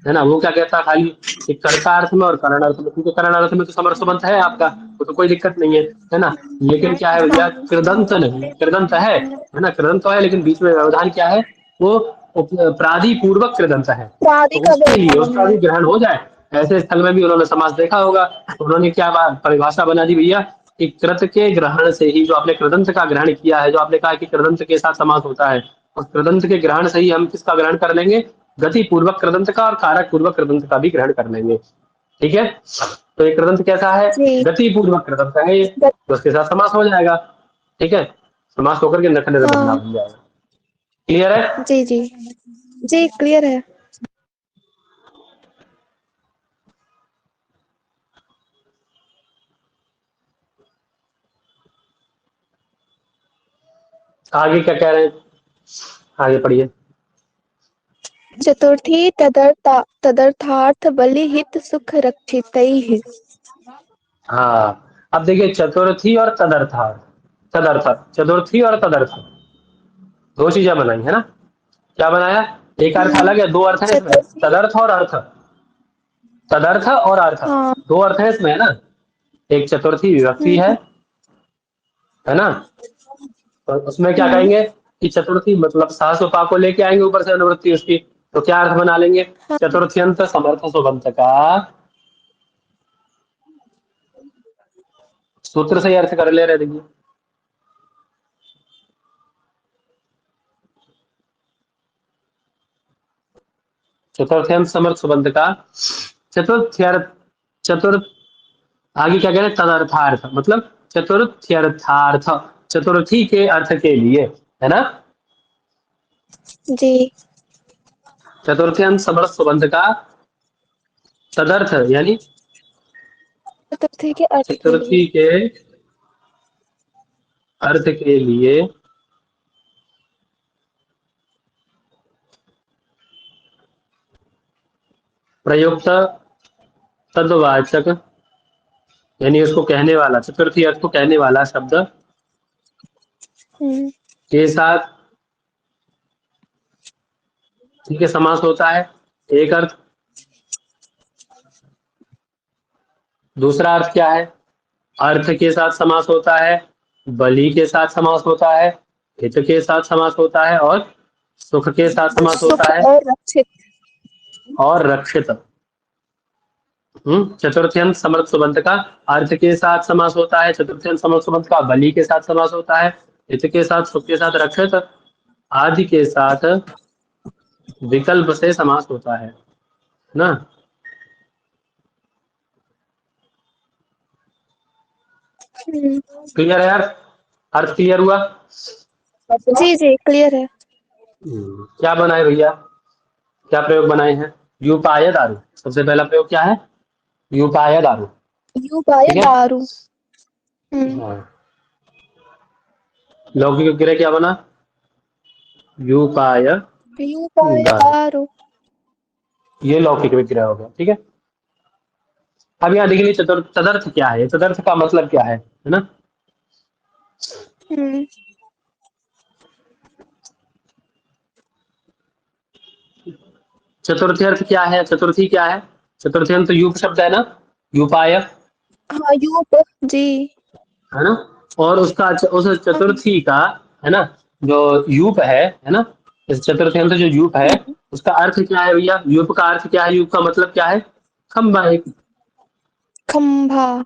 है ना। वो क्या कहता है खाली कि कर्तार्थ में और करणार्थ में, क्योंकि करणार्थ में तो समर्थ संबंध है आपका, वो तो कोई दिक्कत नहीं है ना। लेकिन क्या है भैया, कृदंत नहीं, कृदंत है ना, कृदंत तो है, लेकिन बीच में व्यवधान क्या है, वो प्रादि पूर्वक कृदंत है, प्रादी तो का उसके लिए व्यवधान उसका है। भी ग्रहण हो जाए। ऐसे स्थल में भी उन्होंने समास देखा होगा, तो उन्होंने क्या परिभाषा बना दी भैया कि कृत के ग्रहण से ही, जो आपने कृदंत का ग्रहण किया है, जो आपने कहा कि कृदंत के साथ समास होता है, उस कृदंत के ग्रहण से ही हम किसका ग्रहण कर लेंगे? गति पूर्वक कृदंत का और कारक पूर्वक कृदंत का भी ग्रहण कर लेंगे। ठीक है। तो ये कृदंत कैसा है? जी गति पूर्वक कृदंत है ये, तो उसके साथ समास हो जाएगा। ठीक है। समास होकर के नख निर्भिन्ना हाँ बन जाएगा। क्लियर है? जी जी जी, क्लियर है। आगे क्या कह रहे हैं? आगे पढ़िए। चतुर्थी तदर्थार्थ बलि हित सुख रक्षितैः। हाँ, अब देखिए चतुर्थी और तदर्थ, तदर्थ, चतुर्थी और तदर्थ, दो चीजें बनाई है ना, क्या बनाया, एक अर्थ अलग है, दो अर्थ है इसमें, चतुर्थी। तदर्थ और अर्थ, तदर्थ और अर्थ, हाँ। दो अर्थ है इसमें है ना, एक चतुर्थी विभक्ति है ना, तो उसमें क्या हम्म। कहेंगे कि चतुर्थी मतलब सहसोपा को लेके आएंगे ऊपर से अनुवृत्ति उसकी, तो क्या अर्थ बना लेंगे, हाँ। चतुर्थ्यंत समर्थ सुबंत का सूत्र से ही अर्थ कर ले रहे, देखिए चतुर्थ्यंत समर्थ सुबंत का चतुर्थ्यर्थ, चतुर्थ, आगे क्या कह रहे हैं, तदर्थार्थ मतलब चतुर्थ्यर्थार्थ, चतुर्थी के अर्थ के लिए, है ना, जी। चतुर्थ्यंत समर्थ सुबंत का तदर्थ यानी चतुर्थी के अर्थ के लिए। चतुर्थी के अर्थ के लिए प्रयुक्त तद्वाचक यानी उसको कहने वाला, चतुर्थी अर्थ को कहने वाला शब्द हम्म। के साथ, ठीक है, समास होता है, एक अर्थ, दूसरा अर्थ क्या है, अर्थ के साथ समास होता है, बलि के साथ समास होता है, हित के साथ समास होता है और सुख के साथ समास सुख होता है और रक्षित। और रक्षित। चतुर्थ्यंत समर्थ सुबंत का अर्थ के साथ समास होता है, चतुर्थ्यंत समर्थ सुबंत का बलि के साथ समास होता है, हित के साथ, सुख के साथ, रक्षित आदि के साथ विकल्प से समास होता है ना। हम्म। क्लियर है यार, अर्थ क्लियर हुआ। जी जी क्लियर है। क्या बनाए भैया, क्या प्रयोग बनाए हैं, युपाय दारू, सबसे पहला प्रयोग क्या है, युपाय दारू, युपाय ठीक है। दारू। हम्म। हाँ, लौकिक विग्रह क्या बना, युपाय युपाय दारू, दारू। ये लौकिक विग्रह हो गया, ठीक है। अब यहाँ देख लीजिए तदर्थ क्या है, तदर्थ का मतलब क्या है ना, हम्म। चतुर्थी अर्थ क्या है, चतुर्थी क्या है, चतुर्थी अर्थ तो युप शब्द है ना, युपाय, हाँ युप। जी। है ना, और उसका उस चतुर्थी का, है ना, जो यूप है ना, इस चतुर्थी अंत जो यूप है हम्म। उसका अर्थ क्या है भैया, यूप का अर्थ क्या है, यूप का मतलब क्या है, खंभा एक, खंभा।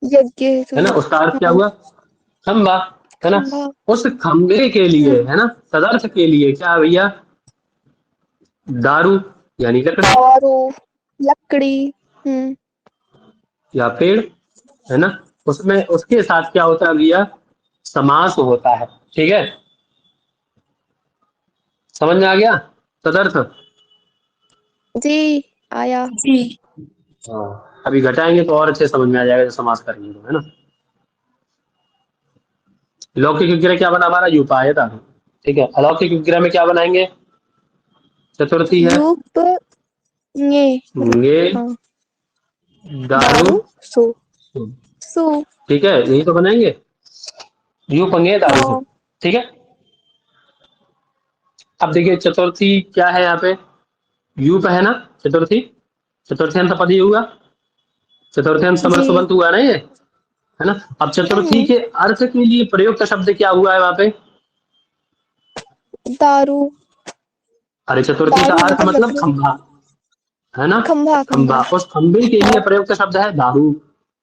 यज्ञ हेतु। है ना, उसका अर्थ क्या हाँ। हुआ, खंभा, है ना, खंभा। उस खंभे के लिए, है ना, तदर्थ के लिए क्या है भैया, दारू यानी लकड़ी दारू। लकड़ी। हम्म। या पेड़, है ना, उसमें उसके साथ क्या होता है भैया, समास होता है, ठीक है, समझ में आ गया तदर्थ। जी आया। जी। हाँ, अभी घटाएंगे तो और अच्छे समझ में आ जाएगा, जो समास करेंगे तो, है ना। लौकिक विग्रह क्या बना हमारा, युपाय दारू, ठीक है। अलौकिक विग्रह में क्या बनाएंगे, चतुर्थी है, युप। ये मतलब। ये हाँ। दारू, दारू। सु। सु। ठीक है, यही तो बनाएंगे, यूपंगे दारू सु, हाँ। ठीक है। अब देखिए चतुर्थी क्या है यहाँ पे, यूप है ना, चतुर्थी, चतुर्थी पद ही हुआ, चतुर्थी समर जी। सुबंत हुआ ना ये, है ना। अब चतुर्थी हम्म। के अर्थ के लिए प्रयुक्त शब्द क्या हुआ है वहां पे, दारू। अरे चतुर्थी का दारू अर्थ मतलब मतलब लकड़ी। खंभा, है ना, खंभा खंभा, खंभा। उस खंभे के लिए प्रयुक्त शब्द है दारू,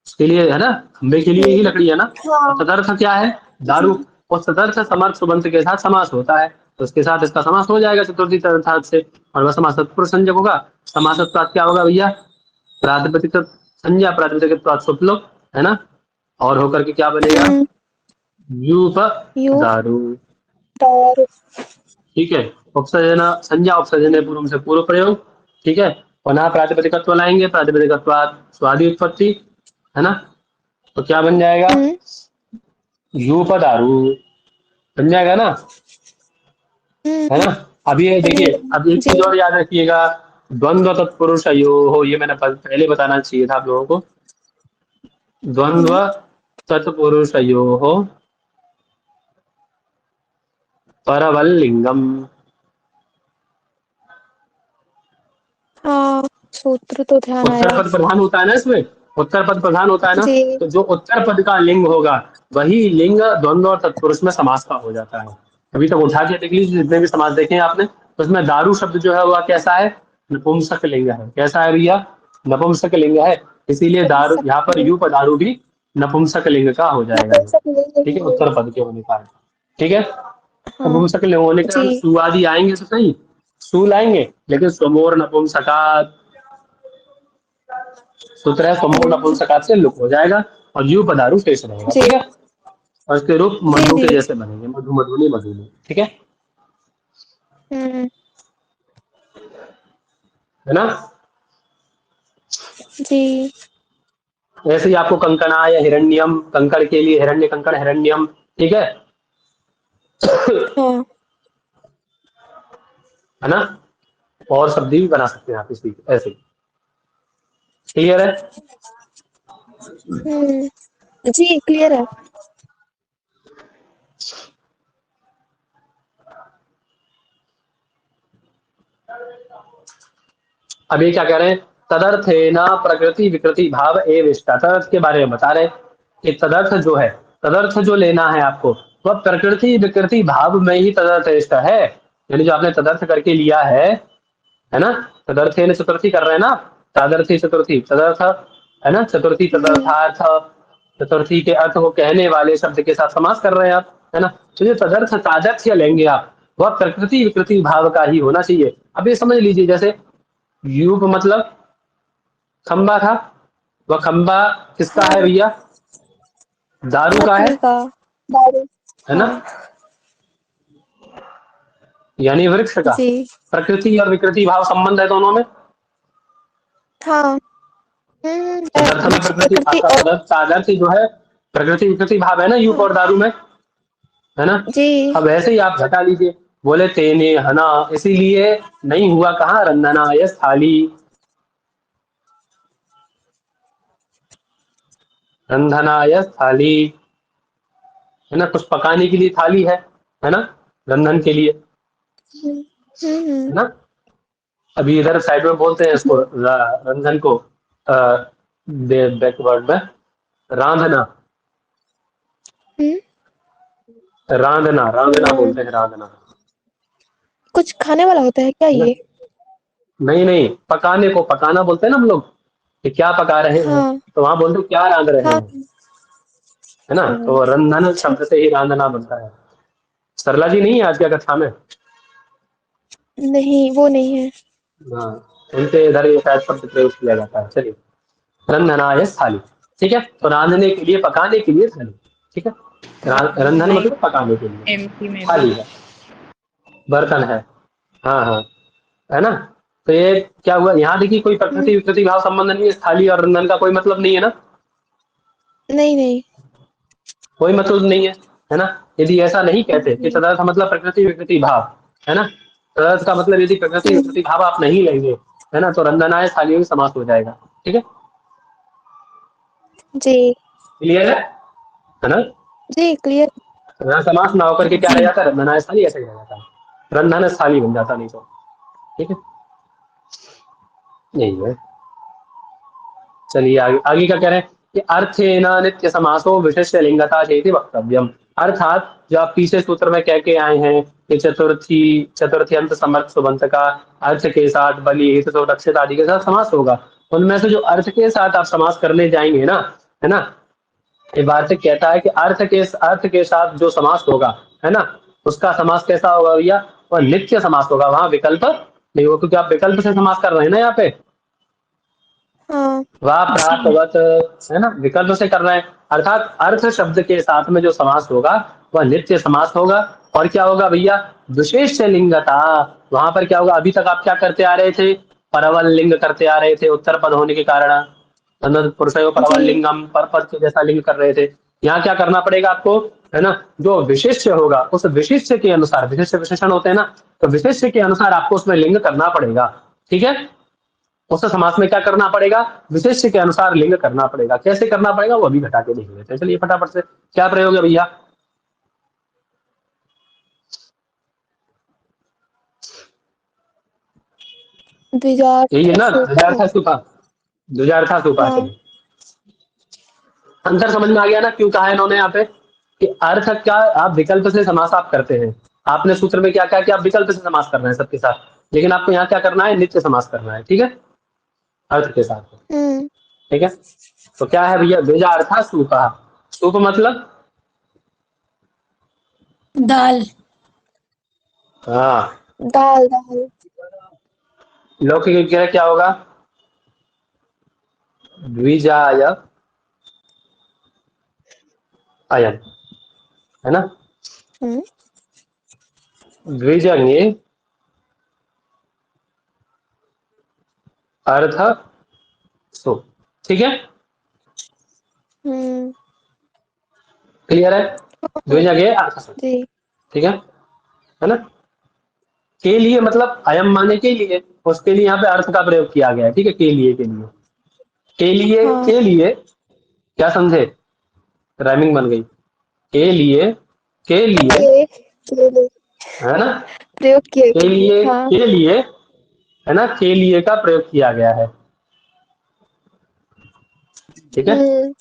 उसके लिए, है ना, खंभे के लिए ही लकड़ी है ना, तो हाँ। तदर्थ क्या है, जी। दारू, उस तदर्थ समर्थ सुबंत के साथ समास होता है, तो उसके साथ इसका समास हो जाएगा चतुर्थी तदर्थात से, और वह समास तत्पुरुष संज्ञक होगा, समास क्या होगा भैया, प्रातिपदिक संज्ञा प्रातिपदिक सुपलोक, है ना, और होकर के क्या बनेगा, हम्म। यूप यू। दारू, दारू। ठीक है। उपसर्जन संज्ञा उपसर्जन पूर्व से पूर्व प्रयोग, ठीक है, पुनः प्रातिपदिकत्व लाएंगे, प्रातिपदिकत्वात् स्वादि उत्पत्ति, है ना, तो क्या बन जाएगा, हम्म। यूप दारू बन जाएगा ना, है ना। अब ये देखिए, अब एक जी। चीज और याद रखिएगा, द्वंद्व तत्पुरुष हो, ये मैंने पहले बताना चाहिए था आप लोगों को, द्वंद्व हम्म। तत्पुरुष हो, परवल लिंगम। हाँ, सूत्र तो ध्यान उत्तर आया। पद प्रधान होता है ना इसमें, उत्तर पद प्रधान होता है ना, जी। तो जो उत्तर पद का लिंग होगा वही लिंग द्वंद्व और तत्पुरुष में समास का हो जाता है। अभी तक उठा के देख लीजिए जितने भी समास देखे हैं आपने, उसमें दारू शब्द जो है वह कैसा है, नपुंसक लिंग है। कैसा है भैया, नपुंसक लिंग है। इसीलिए दारू यहाँ पर यू पर दारू भी नपुंसक लिंग का हो जाएगा ये। नपुंसक लिंग ठीक है, ही उत्तर है। पद के होने का। ठीक है, हाँ। नपुंसक लिंग होने के कारण जी। सु आदि आएंगे तो सही, सु लाएंगे, लेकिन स्वमोर नपुंसकात, सूत्र है समूह हम्म, नपुंसकात से लुक हो जाएगा और यू पदारू शेष रहेगा। जी ठीक है, और इसके रूप जी मधु के जी। जैसे बनेंगे, मधु मधुनी मधुनी। ठीक हम्म। है ना। जी। ऐसे ही आपको कंकणा या हिरण्यम, कंकड़ के लिए हिरण्य कंकड़ हिरण्यम। ठीक हाँ। है ना, और शब्द भी बना सकते हैं आप इसी ऐसे। क्लियर है। जी क्लियर है। अब ये क्या कह रहे हैं, तदर्थे न प्रकृति विकृति भाव एविष्टा, तदर्थ के बारे में बता रहे हैं कि तदर्थ जो है, तदर्थ जो लेना है आपको वह प्रकृति विकृति भाव में ही तदर्थ है। यानी जो आपने तदर्थ करके लिया है ना, तदर्थे ने चतुर्थी कर रहे हैं ना, तादर्थी चतुर्थी तदर्थ, है ना, चतुर्थी तदर्थार्थ, चतुर्थी के अर्थ को कहने वाले शब्द के साथ समास कर रहे हैं आप, है ना। तो जो तदर्थ तादर्थ्य लेंगे आप वह प्रकृति विकृति भाव का ही होना चाहिए। अब ये समझ लीजिए, जैसे युग मतलब खंबा था, वह खंबा किसका है हाँ, भैया, दारू का है लकड़ी का। दारू। है ना, हाँ। यानी वृक्ष का। जी। प्रकृति और विकृति भाव संबंध है दोनों में। हाँ। है, तदर्थ में प्रकृति, प्रकृति आपका और। तदर्थ तादर्थ जो है प्रकृति विकृति भाव है ना युग और दारू में, है ना। जी। अब ऐसे ही आप घटा लीजिए, बोले तेने हना, इसीलिए नहीं हुआ कहाँ, रंधना यस थाली, रंधना यस थाली, है ना, कुछ पकाने के लिए थाली है ना, रंधन के लिए, है ना। अभी इधर साइड में बोलते हैं इसको रंधन को, बैकवर्ड में रांधना, हम्म, रांधना रांधना तो बोलते हैं, रांधना, कुछ खाने वाला होता है क्या है ना। ये? नहीं नहीं, पकाने को पकाना बोलते हैं ना हम लोग, कि क्या पका रहे हैं, हाँ। तो वहां बोलते हैं क्या रांध रहे हाँ। हैं, है ना। ओ, तो रंधन अच्छा। शब्द से ही रांधना बनता है। सरला जी नहीं है आज की कक्षा में। नहीं, वो नहीं है। हाँ, उनके इधर ये शायद शब्द प्रयोग किया जाता है। चलिए, रंधनाय थाली। ठीक है, तो रांधने के लिए पकाने के लिए थाली। ठीक है, रंधन मतलब पकाने के लिए, एमपी में भी थाली है, बर्तन है। हाँ हाँ, है ना। तो ये क्या हुआ, यहाँ देखिए कोई हम्म, प्रकृति विकृति भाव संबंध नहीं है, थाली और रंधन का कोई मतलब नहीं है ना, नहीं नहीं। कोई मतलब नहीं है ना। यदि ऐसा नहीं कहते कि हम्म, तदर्थ मतलब प्रकृति विकृति भाव, है ना, तदर्थ का मतलब यदि प्रकृति हम्म, विकृति भाव आप नहीं लेंगे, है ना, तो रंधनाय थाली में समास हो जाएगा। ठीक है, जी। क्लियर है ना। जी क्लियर। यहाँ समास ना होकर के क्या रह जी। जाता है, रंधनाय थाली ऐसे ही रह जाता है, रंधन थाली बन जाता नहीं तो। ठीक है, यही है। चलिए आगे, आगे क्या कह रहे हैं कि अर्थेन नित्य समासो विशिष्ट लिंगता चेति वक्तव्यम, अर्थात जो आप पीछे सूत्र में कह के आए हैं कि चतुर्थी चतुर्थी अंत समर्थ सुबंत का अर्थ के साथ बलि हित तो रक्षित आदि के साथ समास होगा, उनमें से जो अर्थ के साथ आप समास करने जाएंगे ना, है ना, ये वार्तिक कहता है कि अर्थ के साथ जो समास होगा, है ना, उसका समास कैसा होगा भैया, वह नित्य समास होगा, वहां विकल्प नहीं होगा, क्योंकि आप विकल्प से समास कर रहे हैं ना यहाँ पे, हाँ। वाह जी। प्राप्तवत, है ना, विकल्प से कर रहे हैं। अर्थात अर्थ शब्द के साथ में जो समास होगा वह नित्य समास होगा। और क्या होगा भैया, विशेष लिंगता, वहां पर क्या होगा, अभी तक आप क्या करते आ रहे थे, परवल लिंग करते आ रहे थे, उत्तर पद होने के कारण पुरुषयो परवल जी। लिंगम, पर पद के जैसा लिंग कर रहे थे। यहाँ क्या करना पड़ेगा आपको, है ना, जो विशिष्ट होगा उस विशिष्ट के अनुसार, विशिष्ट विशेषण होते हैं ना, तो विशिष्ट के अनुसार आपको उसमें लिंग करना पड़ेगा। ठीक है, उस समास में क्या करना पड़ेगा, विशेष्य के अनुसार लिंग करना पड़ेगा। कैसे करना पड़ेगा वो अभी घटा के देख लेते हैं। चलिए फटाफट से क्या प्रयोग है भैया, यही है ना, द्विजार्थ द्विजार्था स्तूपा, द्विजार्था स्तूपा। हाँ। चलिए, अंतर समझ में आ गया ना क्यों कहा है इन्होंने यहाँ पे कि अर्थ का आप विकल्प से समास आप करते हैं। आपने सूत्र में क्या कहा कि आप विकल्प से समास कर रहे हैं सबके साथ, लेकिन आपको यहाँ क्या करना है, नित्य समास करना है। ठीक है, अर्थ के साथ। ठीक है, तो क्या है भैया, द्विजार्था स्तूपा। स्तूप मतलब दाल। हाँ, दाल दाल लौकिक विग्रह क्या होगा, द्विजाय अयन, है ना, हम्म द्विजंगे अर्थ सु। ठीक है, हम्म क्लियर है, द्विजंगे अर्थ सु। जी ठीक है ना, के लिए मतलब अयम माने के लिए, उसके लिए यहाँ पे अर्थ का प्रयोग किया गया है। ठीक है, के लिए, के लिए, के लिए, हाँ के लिए, क्या समझे, राइमिंग बन गई, के लिए, के लिए है ना, प्रयोग किए के गए लिए, हाँ। के लिए, है ना, के लिए का प्रयोग किया गया है। ठीक है, हम्म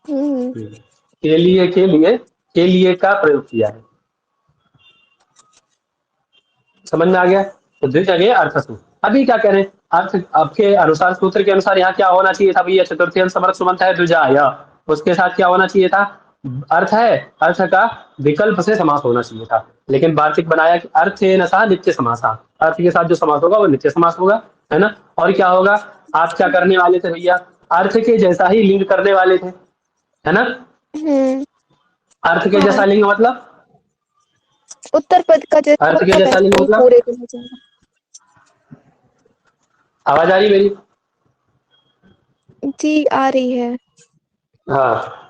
हम्म के लिए, के लिए, के लिए का प्रयोग किया है। समझ में आ गया, तो द्विजंगे अर्थसु। अभी क्या करें, अर्थ आपके अनुसार, सूत्र के अनुसार यहाँ क्या होना चाहिए था भैया, चतुर्थी अंत समर्थ सुबंत है द्विजाय, उसके साथ क्या होना चाहिए था, अर्थ है, अर्थ का विकल्प से समास होना चाहिए था, लेकिन वार्तिक बनाया कि अर्थेन सा नित्य समासा, अर्थ के साथ जो समास होगा वो नित्य समास होगा, है ना। और क्या होगा, आप क्या करने वाले थे भैया, अर्थ के जैसा ही लिंग करने वाले थे, है ना। हम्म अर्थ के हाँ जैसा लिंग मतलब, उत्तर पद का जैसा अर्थ के होता जैसा लिंग वैसे ही मतलब, पूरे को हो जाएगा। आवाज आ रही मेरी, जी आ रही है। हाँ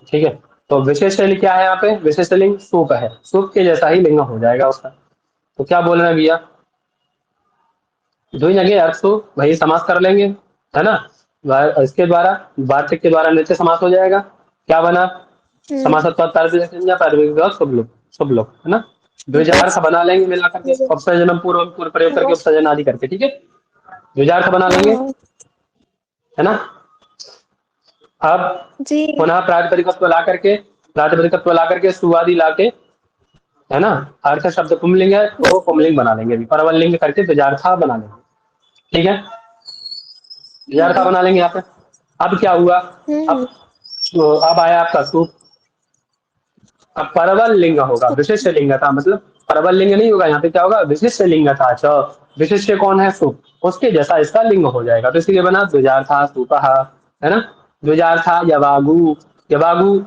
ठीक है। तो विशेष लिंग क्या है यहाँ पे, विशेष लिंग सुप है, सुप के जैसा ही लिंग हो जाएगा उसका। तो क्या बोल रहे हैं भैया, दो ही जगह अर्थ तो वही समास कर लेंगे, है ना, इसके द्वारा, वार्तिक के द्वारा नित्य समास हो जाएगा। क्या बना, हम्म समासत्व शुभ लोग, शुभ लोग, है ना, द्विजार्थ बना लेंगे मिला करके, उपसर्जनम पूर्व पूर्व प्रयोग करके, उपसर्जन आदि करके। ठीक है, द्विजार्थ बना लेंगे, हाँ है ना। अब जी पुनः प्रातिपदिकत्व ला करके, प्रातिपदिकत्व ला करके सुवादी ला के, है ना, अर्थ शब्द पुमलिंग है तो पुमलिंग बना लेंगे, अभी परवल लिंग करके द्विजार्था बना लेंगे। ठीक है, द्विजार्था बना लेंगे यहाँ पे। अब क्या हुआ, हम्म अब अब आया आपका सूप, अब परवल लिंग होगा, विशिष्ट लिंग था, मतलब परवल लिंग नहीं होगा यहाँ पे, क्या होगा, विशिष्ट लिंग था। अच्छा, विशिष्ट कौन है, सूप, उसके जैसा इसका लिंग हो जाएगा, तो इसलिए बना द्विजार्था सूपः, है ना, द्विजार्था यवागु, यवागु।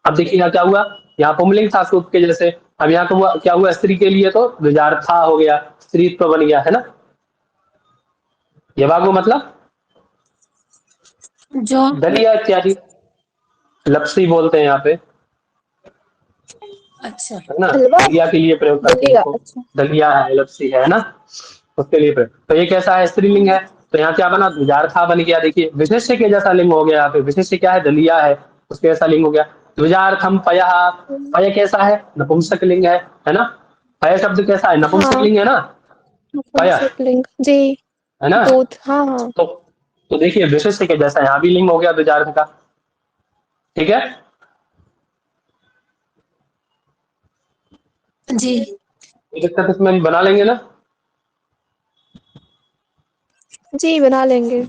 अब देखिए यहाँ क्या हुआ, यहाँ पुमलिंग था सूप के जैसे, अब यहाँ क्या हुआ, स्त्री के लिए तो द्विजार्था हो गया, स्त्रीत्व बन गया, है ना। यवागु मतलब जो दलिया इत्यादि, लपसी बोलते हैं यहाँ पे, अच्छा। है ना, हलवा दलिया के लिए प्रयोग करते हैं दलिया इसको, अच्छा। दलिया है, लपसी है ना, उसके लिए प्रयोग। तो ये कैसा है, स्त्रीलिंग है, तो यहाँ क्या बना, द्विजार्था बन गया। देखिए विशिष्ट के जैसा लिंग हो गया, यहाँ पे विशिष्ट क्या है, दलिया है, उसके जैसा लिंग हो गया। द्विजार्थम पयः, पय कैसा है, नपुंसक लिंग है ना, पय शब्द कैसा है, नपुंसक हाँ लिंग है ना, पय, नपुंसकलिंग जी है ना। दूध हाँ हाँ तो तो देखिए विशिष्ट के जैसा यहाँ भी लिंग हो गया द्विजार्थ का। ठीक है, जी। कोई दिक्कत इसमें, बना लेंगे ना। जी बना लेंगे।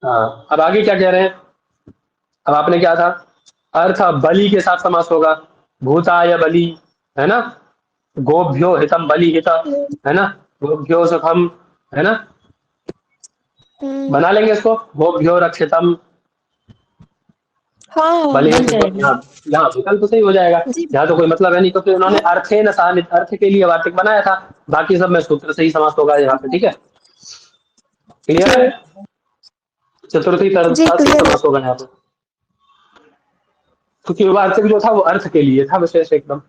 हाँ, अब आगे क्या कह रहे हैं, अब आपने क्या था, अर्थ बलि के साथ समास होगा, भूताय बलि, है ना, गोभ्यो हितम बलि हित, है ना, गोभ्यो सुखम, है ना, हम्म बना लेंगे इसको, गोभ्यो रक्षितम हाँ हाँ बलि बन हित। जाएगा। यहाँ यहाँ विकल्प तो सही हो जाएगा, जी यहाँ तो कोई मतलब है नहीं, क्योंकि उन्होंने अर्थे न सानित, अर्थ के लिए वार्तिक बनाया था, बाकी सब में सूत्र से ही समास होगा यहाँ पे। ठीक है, क्लियर है, जी चतुर्थी जी तरह से क्लियर है। समास होगा यहाँ पे, क्योंकि वार्तिक जो था वो अर्थ के लिए था विशेष एकदम।